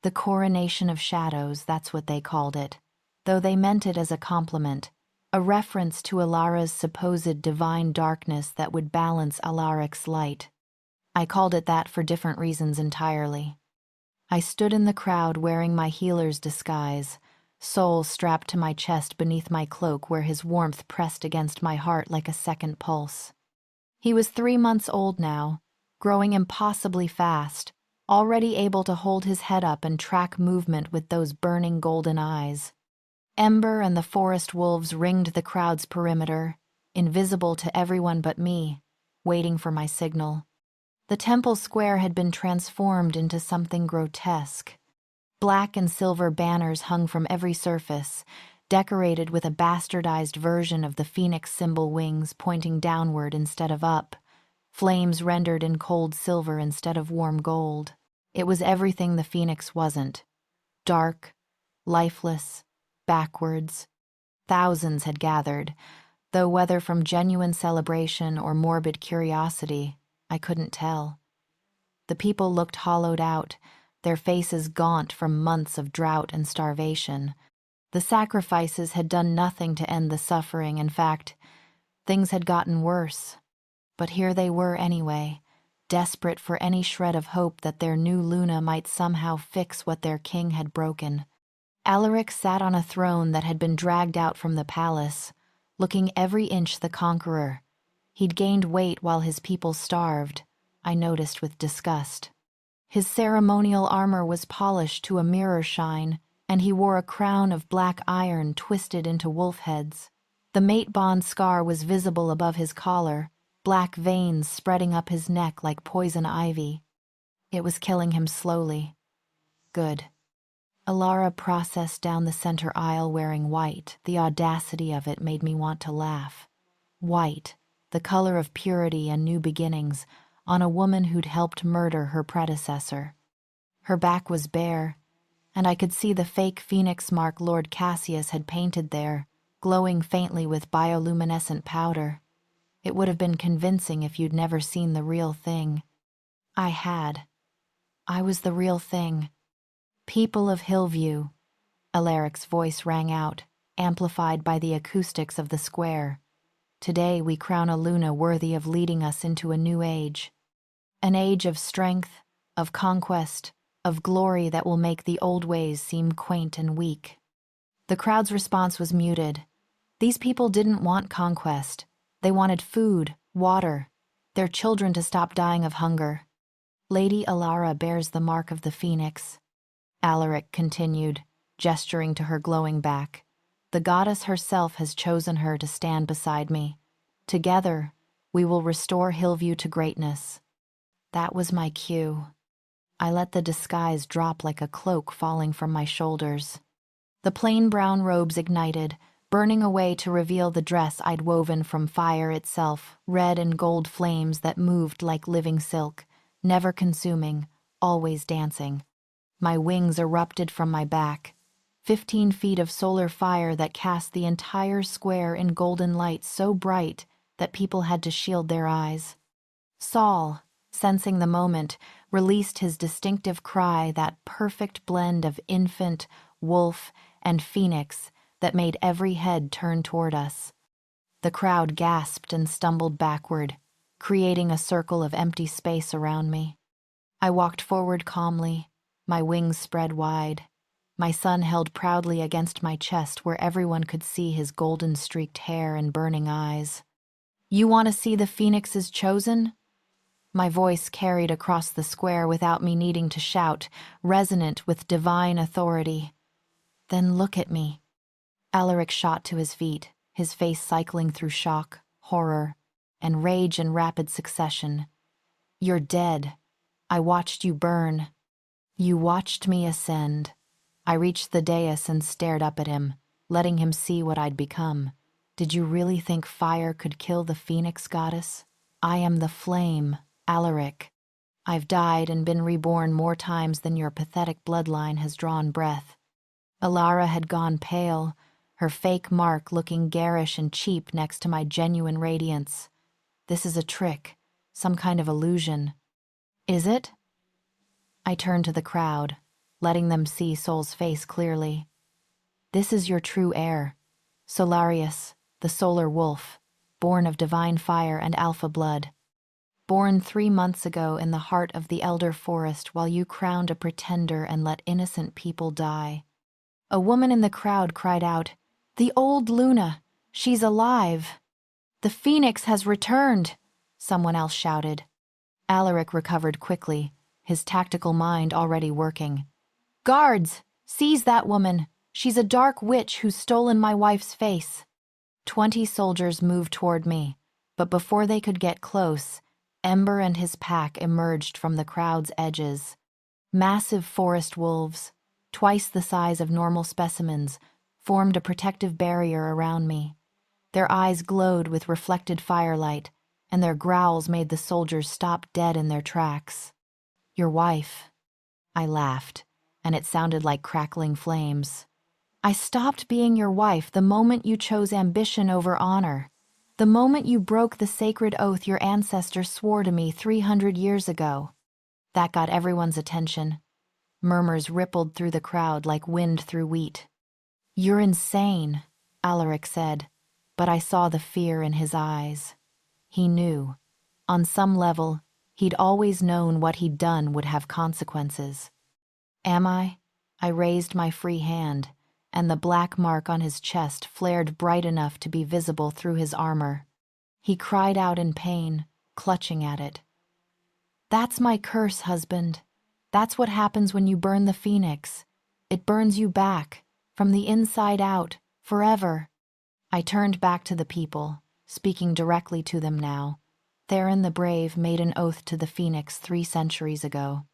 The Coronation of Shadows, that's what they called it, though they meant it as a compliment, a reference to Alara's supposed divine darkness that would balance Alaric's light. I called it that for different reasons entirely. I stood in the crowd wearing my healer's disguise, soul strapped to my chest beneath my cloak where his warmth pressed against my heart like a second pulse. He was 3 months old now, growing impossibly fast, already able to hold his head up and track movement with those burning golden eyes. Ember and the forest wolves ringed the crowd's perimeter, invisible to everyone but me, waiting for my signal. The temple square had been transformed into something grotesque. Black and silver banners hung from every surface, decorated with a bastardized version of the phoenix symbol wings pointing downward instead of up, flames rendered in cold silver instead of warm gold. It was everything the phoenix wasn't. Dark, lifeless, backwards. Thousands had gathered, though whether from genuine celebration or morbid curiosity, I couldn't tell. The people looked hollowed out, their faces gaunt from months of drought and starvation. The sacrifices had done nothing to end the suffering. In fact, things had gotten worse. But here they were anyway, desperate for any shred of hope that their new Luna might somehow fix what their king had broken. Alaric sat on a throne that had been dragged out from the palace, looking every inch the conqueror. He'd gained weight while his people starved, I noticed with disgust. His ceremonial armor was polished to a mirror shine, and he wore a crown of black iron twisted into wolf heads. The mate bond scar was visible above his collar, black veins spreading up his neck like poison ivy. It was killing him slowly. Good. Alara processed down the center aisle wearing white. The audacity of it made me want to laugh. White, the color of purity and new beginnings, on a woman who'd helped murder her predecessor. Her back was bare, and I could see the fake phoenix mark Lord Cassius had painted there, glowing faintly with bioluminescent powder. It would have been convincing if you'd never seen the real thing. I had. I was the real thing. People of Hillview, Alaric's voice rang out, amplified by the acoustics of the square. Today we crown a Luna worthy of leading us into a new age. An age of strength, of conquest, of glory that will make the old ways seem quaint and weak. The crowd's response was muted. These people didn't want conquest. They wanted food, water, their children to stop dying of hunger. Lady Alara bears the mark of the phoenix, Alaric continued, gesturing to her glowing back. The goddess herself has chosen her to stand beside me. Together, we will restore Hillview to greatness. That was my cue. I let the disguise drop like a cloak falling from my shoulders. The plain brown robes ignited, burning away to reveal the dress I'd woven from fire itself, red and gold flames that moved like living silk, never consuming, always dancing. My wings erupted from my back, 15 feet of solar fire that cast the entire square in golden light so bright that people had to shield their eyes. Saul, sensing the moment, released his distinctive cry, that perfect blend of infant, wolf, and phoenix that made every head turn toward us. The crowd gasped and stumbled backward, creating a circle of empty space around me. I walked forward calmly, my wings spread wide, my son held proudly against my chest where everyone could see his golden-streaked hair and burning eyes. "You want to see the phoenix's chosen?" My voice carried across the square without me needing to shout, resonant with divine authority. "Then look at me." Alaric shot to his feet, his face cycling through shock, horror, and rage in rapid succession. "You're dead. I watched you burn. You watched me ascend." I reached the dais and stared up at him, letting him see what I'd become. "Did you really think fire could kill the phoenix goddess? I am the flame, Alaric." I've died and been reborn more times than your pathetic bloodline has drawn breath. Alara had gone pale, her fake mark looking garish and cheap next to my genuine radiance. This is a trick, some kind of illusion. Is it? I turned to the crowd, letting them see Sol's face clearly. This is your true heir, Solarius, the solar wolf, born of divine fire and alpha blood. Born 3 months ago in the heart of the elder forest while you crowned a pretender and let innocent people die. A woman in the crowd cried out, "The old Luna! She's alive!" "The phoenix has returned!" someone else shouted. Alaric recovered quickly, his tactical mind already working. "Guards! Seize that woman! She's a dark witch who's stolen my wife's face." 20 soldiers moved toward me, but before they could get close, Ember and his pack emerged from the crowd's edges. Massive forest wolves, twice the size of normal specimens, formed a protective barrier around me. Their eyes glowed with reflected firelight, and their growls made the soldiers stop dead in their tracks. "Your wife." I laughed, and it sounded like crackling flames. "I stopped being your wife the moment you chose ambition over honor. The moment you broke the sacred oath your ancestors swore to me 300 years ago." That got everyone's attention. Murmurs rippled through the crowd like wind through wheat. "You're insane," Alaric said, but I saw the fear in his eyes. He knew. On some level, he'd always known what he'd done would have consequences. "Am I?" I raised my free hand, and the black mark on his chest flared bright enough to be visible through his armor. He cried out in pain, clutching at it. "That's my curse, husband. That's what happens when you burn the phoenix. It burns you back, from the inside out, forever." I turned back to the people, speaking directly to them now. Theron the Brave made an oath to the phoenix 3 centuries ago.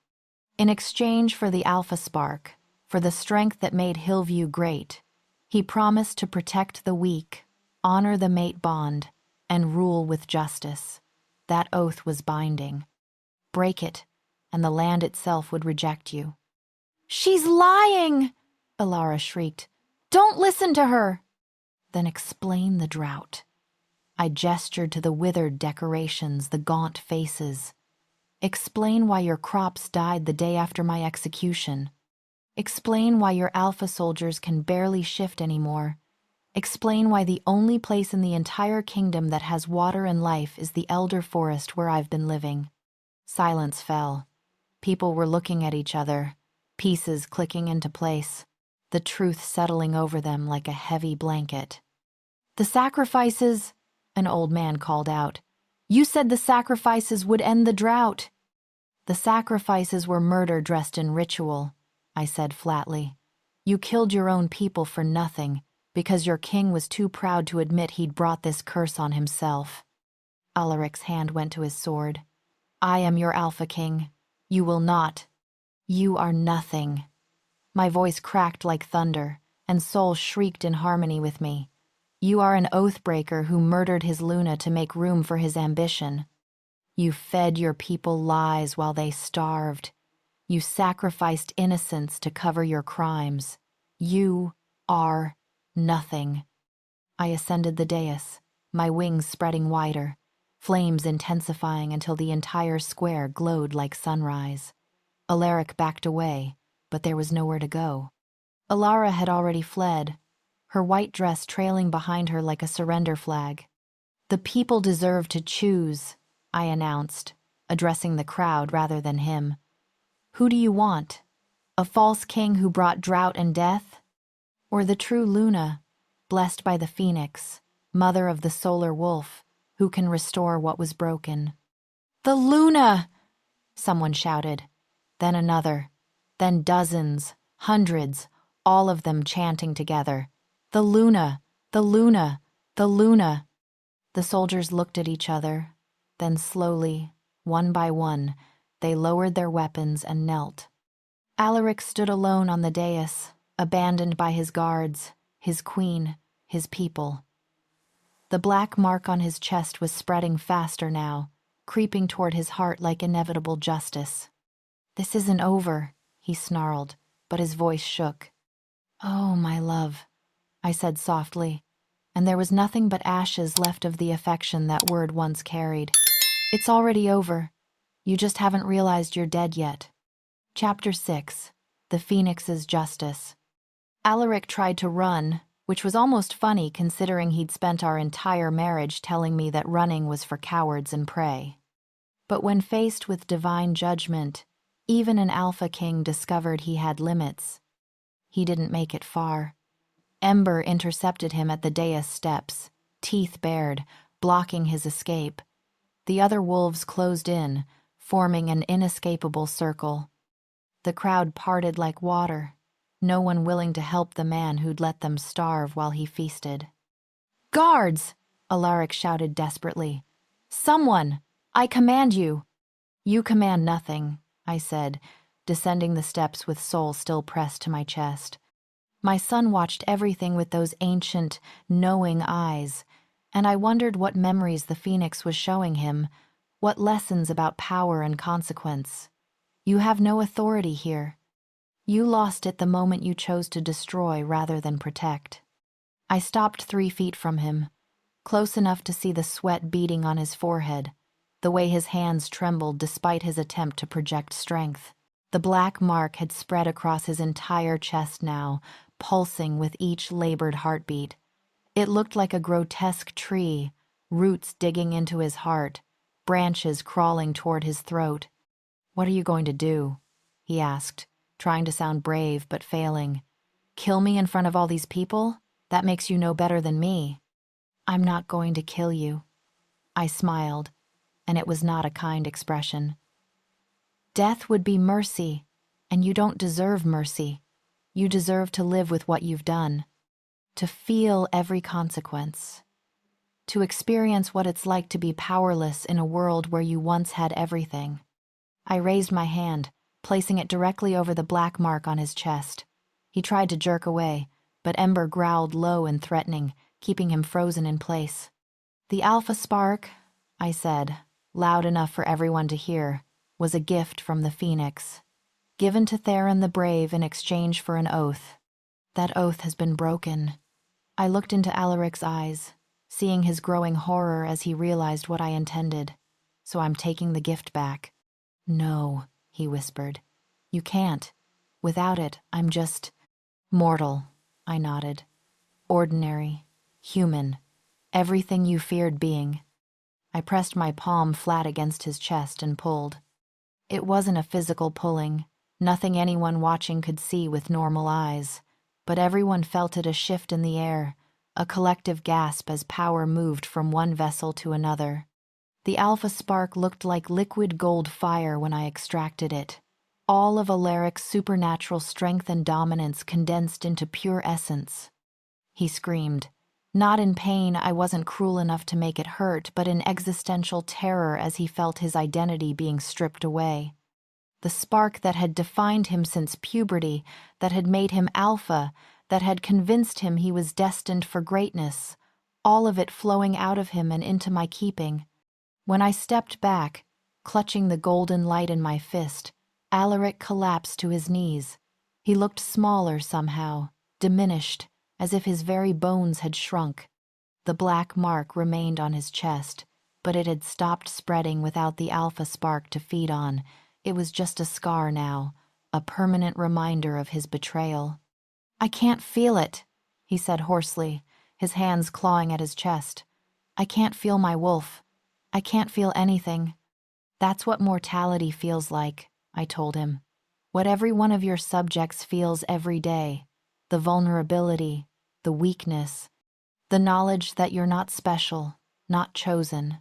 In exchange for the alpha spark, for the strength that made Hillview great, he promised to protect the weak, honor the mate bond, and rule with justice. That oath was binding. Break it, and the land itself would reject you. "She's lying!" Alara shrieked. "Don't listen to her!" "Then explain the drought." I gestured to the withered decorations, the gaunt faces. "Explain why your crops died the day after my execution. Explain why your alpha soldiers can barely shift anymore. Explain why the only place in the entire kingdom that has water and life is the elder forest where I've been living." Silence fell. People were looking at each other, pieces clicking into place, the truth settling over them like a heavy blanket. "The sacrifices," an old man called out. "You said the sacrifices would end the drought." "The sacrifices were murder dressed in ritual," I said flatly. "You killed your own people for nothing, because your king was too proud to admit he'd brought this curse on himself." Alaric's hand went to his sword. "I am your Alpha King. You will not. You are nothing." My voice cracked like thunder, and Sol shrieked in harmony with me. "You are an oath-breaker who murdered his Luna to make room for his ambition. You fed your people lies while they starved. You sacrificed innocence to cover your crimes. You are nothing." I ascended the dais, my wings spreading wider, flames intensifying until the entire square glowed like sunrise. Alaric backed away, but there was nowhere to go. Alara had already fled, her white dress trailing behind her like a surrender flag. "The people deserve to choose," I announced, addressing the crowd rather than him. "Who do you want? A false king who brought drought and death? Or the true Luna, blessed by the phoenix, mother of the solar wolf, who can restore what was broken?" "The Luna!" someone shouted. Then another. Then dozens, hundreds, all of them chanting together. "The Luna! The Luna! The Luna!" The soldiers looked at each other. Then slowly, one by one, they lowered their weapons and knelt. Alaric stood alone on the dais, abandoned by his guards, his queen, his people. The black mark on his chest was spreading faster now, creeping toward his heart like inevitable justice. "This isn't over," he snarled, but his voice shook. "Oh, my love," I said softly, and there was nothing but ashes left of the affection that word once carried. "It's already over. You just haven't realized you're dead yet." Chapter 6. The Phoenix's Justice. Alaric tried to run, which was almost funny considering he'd spent our entire marriage telling me that running was for cowards and prey. But when faced with divine judgment, even an alpha king discovered he had limits. He didn't make it far. Ember intercepted him at the dais steps, teeth bared, blocking his escape. The other wolves closed in, forming an inescapable circle. The crowd parted like water, no one willing to help the man who'd let them starve while he feasted. "Guards!" Alaric shouted desperately. "Someone! I command you!" "You command nothing," I said, descending the steps with soul still pressed to my chest. My son watched everything with those ancient, knowing eyes, and I wondered what memories the Phoenix was showing him, what lessons about power and consequence. "You have no authority here. You lost it the moment you chose to destroy rather than protect." I stopped 3 feet from him, close enough to see the sweat beading on his forehead, the way his hands trembled despite his attempt to project strength. The black mark had spread across his entire chest now, pulsing with each labored heartbeat. It looked like a grotesque tree, roots digging into his heart, branches crawling toward his throat. "What are you going to do?" he asked, trying to sound brave but failing. "Kill me in front of all these people? That makes you no better than me." "I'm not going to kill you." I smiled, and it was not a kind expression. "Death would be mercy, and you don't deserve mercy. You deserve to live with what you've done, to feel every consequence, to experience what it's like to be powerless in a world where you once had everything." I raised my hand, placing it directly over the black mark on his chest. He tried to jerk away, but Ember growled low and threatening, keeping him frozen in place. "The Alpha Spark," I said, loud enough for everyone to hear, "was a gift from the Phoenix, given to Theron the Brave in exchange for an oath. That oath has been broken." I looked into Alaric's eyes, seeing his growing horror as he realized what I intended. "So I'm taking the gift back." "No," he whispered. "You can't. Without it, I'm just mortal," I nodded. "Ordinary, human, everything you feared being." I pressed my palm flat against his chest and pulled. It wasn't a physical pulling, nothing anyone watching could see with normal eyes, but everyone felt it, a shift in the air, a collective gasp as power moved from one vessel to another. The Alpha Spark looked like liquid gold fire when I extracted it. All of Alaric's supernatural strength and dominance condensed into pure essence. He screamed. Not in pain, I wasn't cruel enough to make it hurt, but in existential terror as he felt his identity being stripped away. The spark that had defined him since puberty, that had made him alpha, that had convinced him he was destined for greatness, all of it flowing out of him and into my keeping. When I stepped back, clutching the golden light in my fist, Alaric collapsed to his knees. He looked smaller somehow, diminished, as if his very bones had shrunk. The black mark remained on his chest, but it had stopped spreading without the Alpha Spark to feed on. It was just a scar now, a permanent reminder of his betrayal. "I can't feel it," he said hoarsely, his hands clawing at his chest. "I can't feel my wolf. I can't feel anything." "That's what mortality feels like," I told him. "What every one of your subjects feels every day. The vulnerability, the weakness, the knowledge that you're not special, not chosen,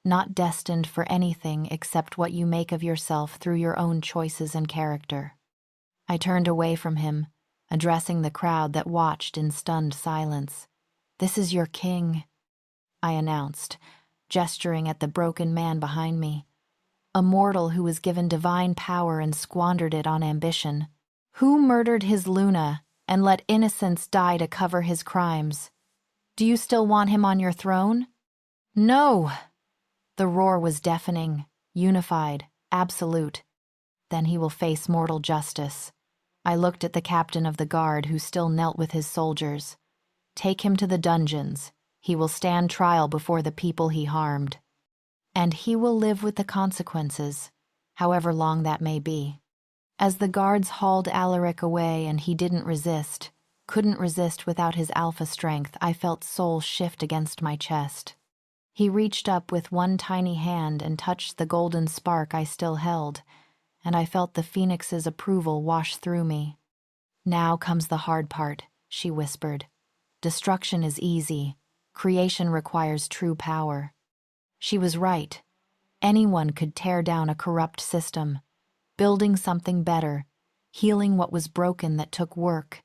not destined for anything except what you make of yourself through your own choices and character." I turned away from him, addressing the crowd that watched in stunned silence. "This is your king," I announced, gesturing at the broken man behind me. "A mortal who was given divine power and squandered it on ambition. Who murdered his Luna and let innocents die to cover his crimes? Do you still want him on your throne?" "No!" The roar was deafening, unified, absolute. Then he will face mortal justice. I looked at the captain of the guard who still knelt with his soldiers. Take him to the dungeons. He will stand trial before the people he harmed. And he will live with the consequences, however long that may be. As the guards hauled Alaric away and he couldn't resist without his alpha strength, I felt soul shift against my chest. He reached up with one tiny hand and touched the golden spark I still held, and I felt the phoenix's approval wash through me. Now comes the hard part, she whispered. Destruction is easy. Creation requires true power. She was right. Anyone could tear down a corrupt system, building something better, healing what was broken that took work.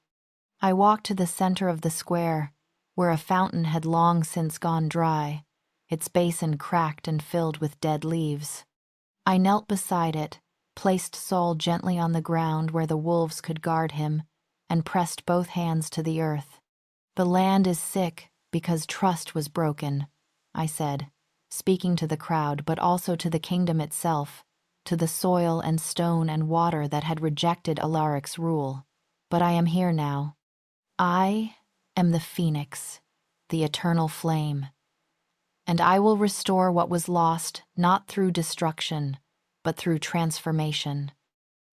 I walked to the center of the square, where a fountain had long since gone dry, its basin cracked and filled with dead leaves. I knelt beside it, placed Saul gently on the ground where the wolves could guard him, and pressed both hands to the earth. The land is sick because trust was broken, I said, speaking to the crowd but also to the kingdom itself, to the soil and stone and water that had rejected Alaric's rule. But I am here now. I am the phoenix, the eternal flame. And I will restore what was lost not through destruction, but through transformation.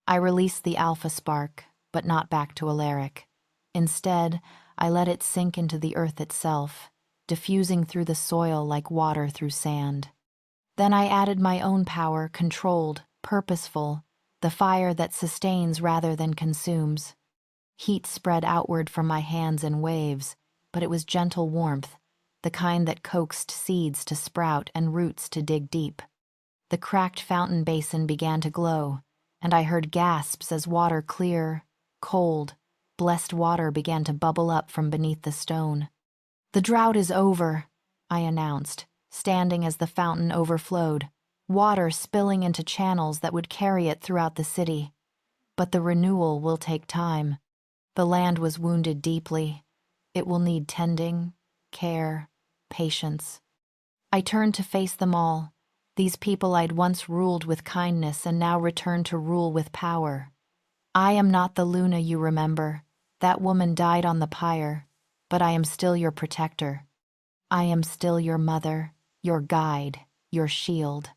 I released the alpha spark, but not back to Alaric. Instead, I let it sink into the earth itself, diffusing through the soil like water through sand. Then I added my own power, controlled, purposeful, the fire that sustains rather than consumes. Heat spread outward from my hands in waves, but it was gentle warmth, the kind that coaxed seeds to sprout and roots to dig deep. The cracked fountain basin began to glow, and I heard gasps as water clear, cold, blessed water began to bubble up from beneath the stone. The drought is over, I announced, standing as the fountain overflowed, water spilling into channels that would carry it throughout the city. But the renewal will take time. The land was wounded deeply. It will need tending, care, patience. I turned to face them all, these people I'd once ruled with kindness and now returned to rule with power. I am not the Luna you remember. That woman died on the pyre, but I am still your protector. I am still your mother, your guide, your shield.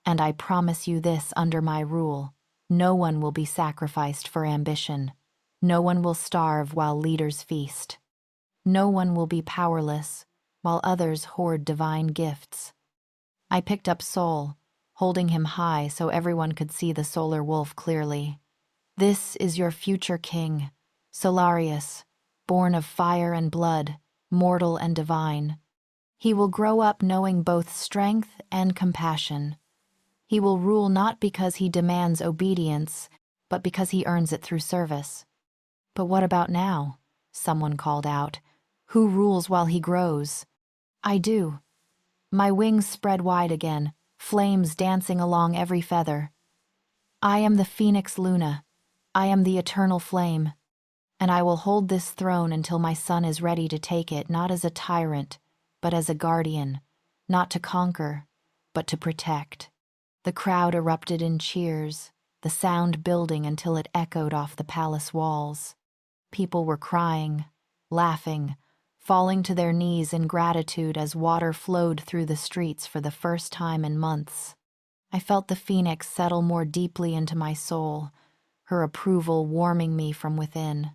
And I promise you this under my rule: no one will be sacrificed for ambition. No one will starve while leaders feast. No one will be powerless while others hoard divine gifts. I picked up Sol, holding him high so everyone could see the solar wolf clearly. This is your future king, Solarius, born of fire and blood, mortal and divine. He will grow up knowing both strength and compassion. He will rule not because he demands obedience, but because he earns it through service. But what about now? Someone called out. Who rules while he grows? I do. My wings spread wide again, flames dancing along every feather. I am the Phoenix Luna. I am the eternal flame. And I will hold this throne until my son is ready to take it, not as a tyrant, but as a guardian, not to conquer, but to protect. The crowd erupted in cheers, the sound building until it echoed off the palace walls. People were crying, laughing, falling to their knees in gratitude as water flowed through the streets for the first time in months. I felt the phoenix settle more deeply into my soul, her approval warming me from within.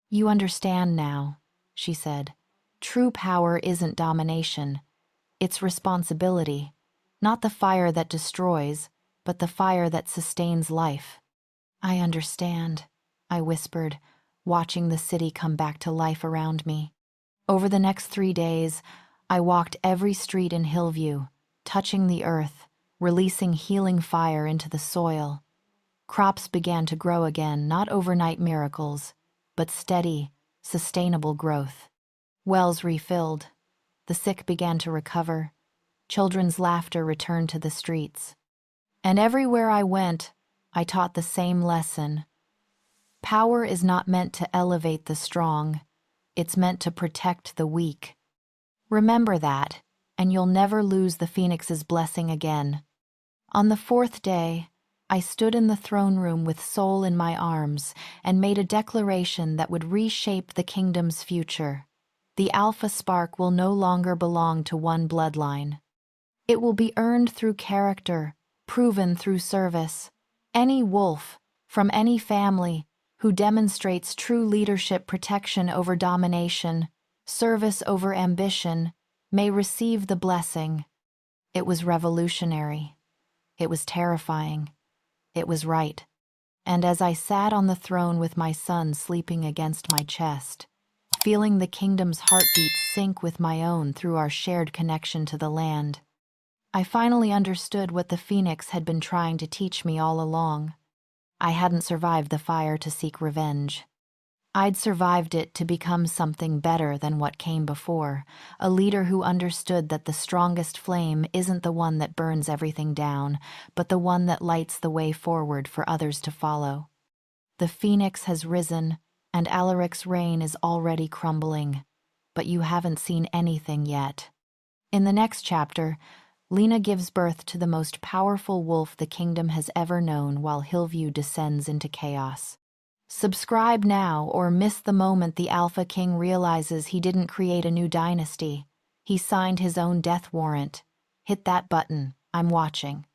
You understand now, she said. True power isn't domination. It's responsibility, not the fire that destroys, but the fire that sustains life. I understand, I whispered, watching the city come back to life around me. Over the next 3 days, I walked every street in Hillview, touching the earth, releasing healing fire into the soil. Crops began to grow again, not overnight miracles, but steady, sustainable growth. Wells refilled. The sick began to recover. Children's laughter returned to the streets. And everywhere I went, I taught the same lesson. Power is not meant to elevate the strong. It's meant to protect the weak. Remember that, and you'll never lose the phoenix's blessing again. On the 4th day, I stood in the throne room with Soul in my arms and made a declaration that would reshape the kingdom's future. The Alpha Spark will no longer belong to one bloodline. It will be earned through character, proven through service. Any wolf, from any family, who demonstrates true leadership, protection over domination, service over ambition, may receive the blessing. It was revolutionary. It was terrifying. It was right. And as I sat on the throne with my son sleeping against my chest, feeling the kingdom's heartbeat sync with my own through our shared connection to the land, I finally understood what the phoenix had been trying to teach me all along. I hadn't survived the fire to seek revenge. I'd survived it to become something better than what came before, a leader who understood that the strongest flame isn't the one that burns everything down, but the one that lights the way forward for others to follow. The phoenix has risen, and Alaric's reign is already crumbling, but you haven't seen anything yet. In the next chapter, Lena gives birth to the most powerful wolf the kingdom has ever known while Hillview descends into chaos. Subscribe now or miss the moment the Alpha King realizes he didn't create a new dynasty. He signed his own death warrant. Hit that button. I'm watching.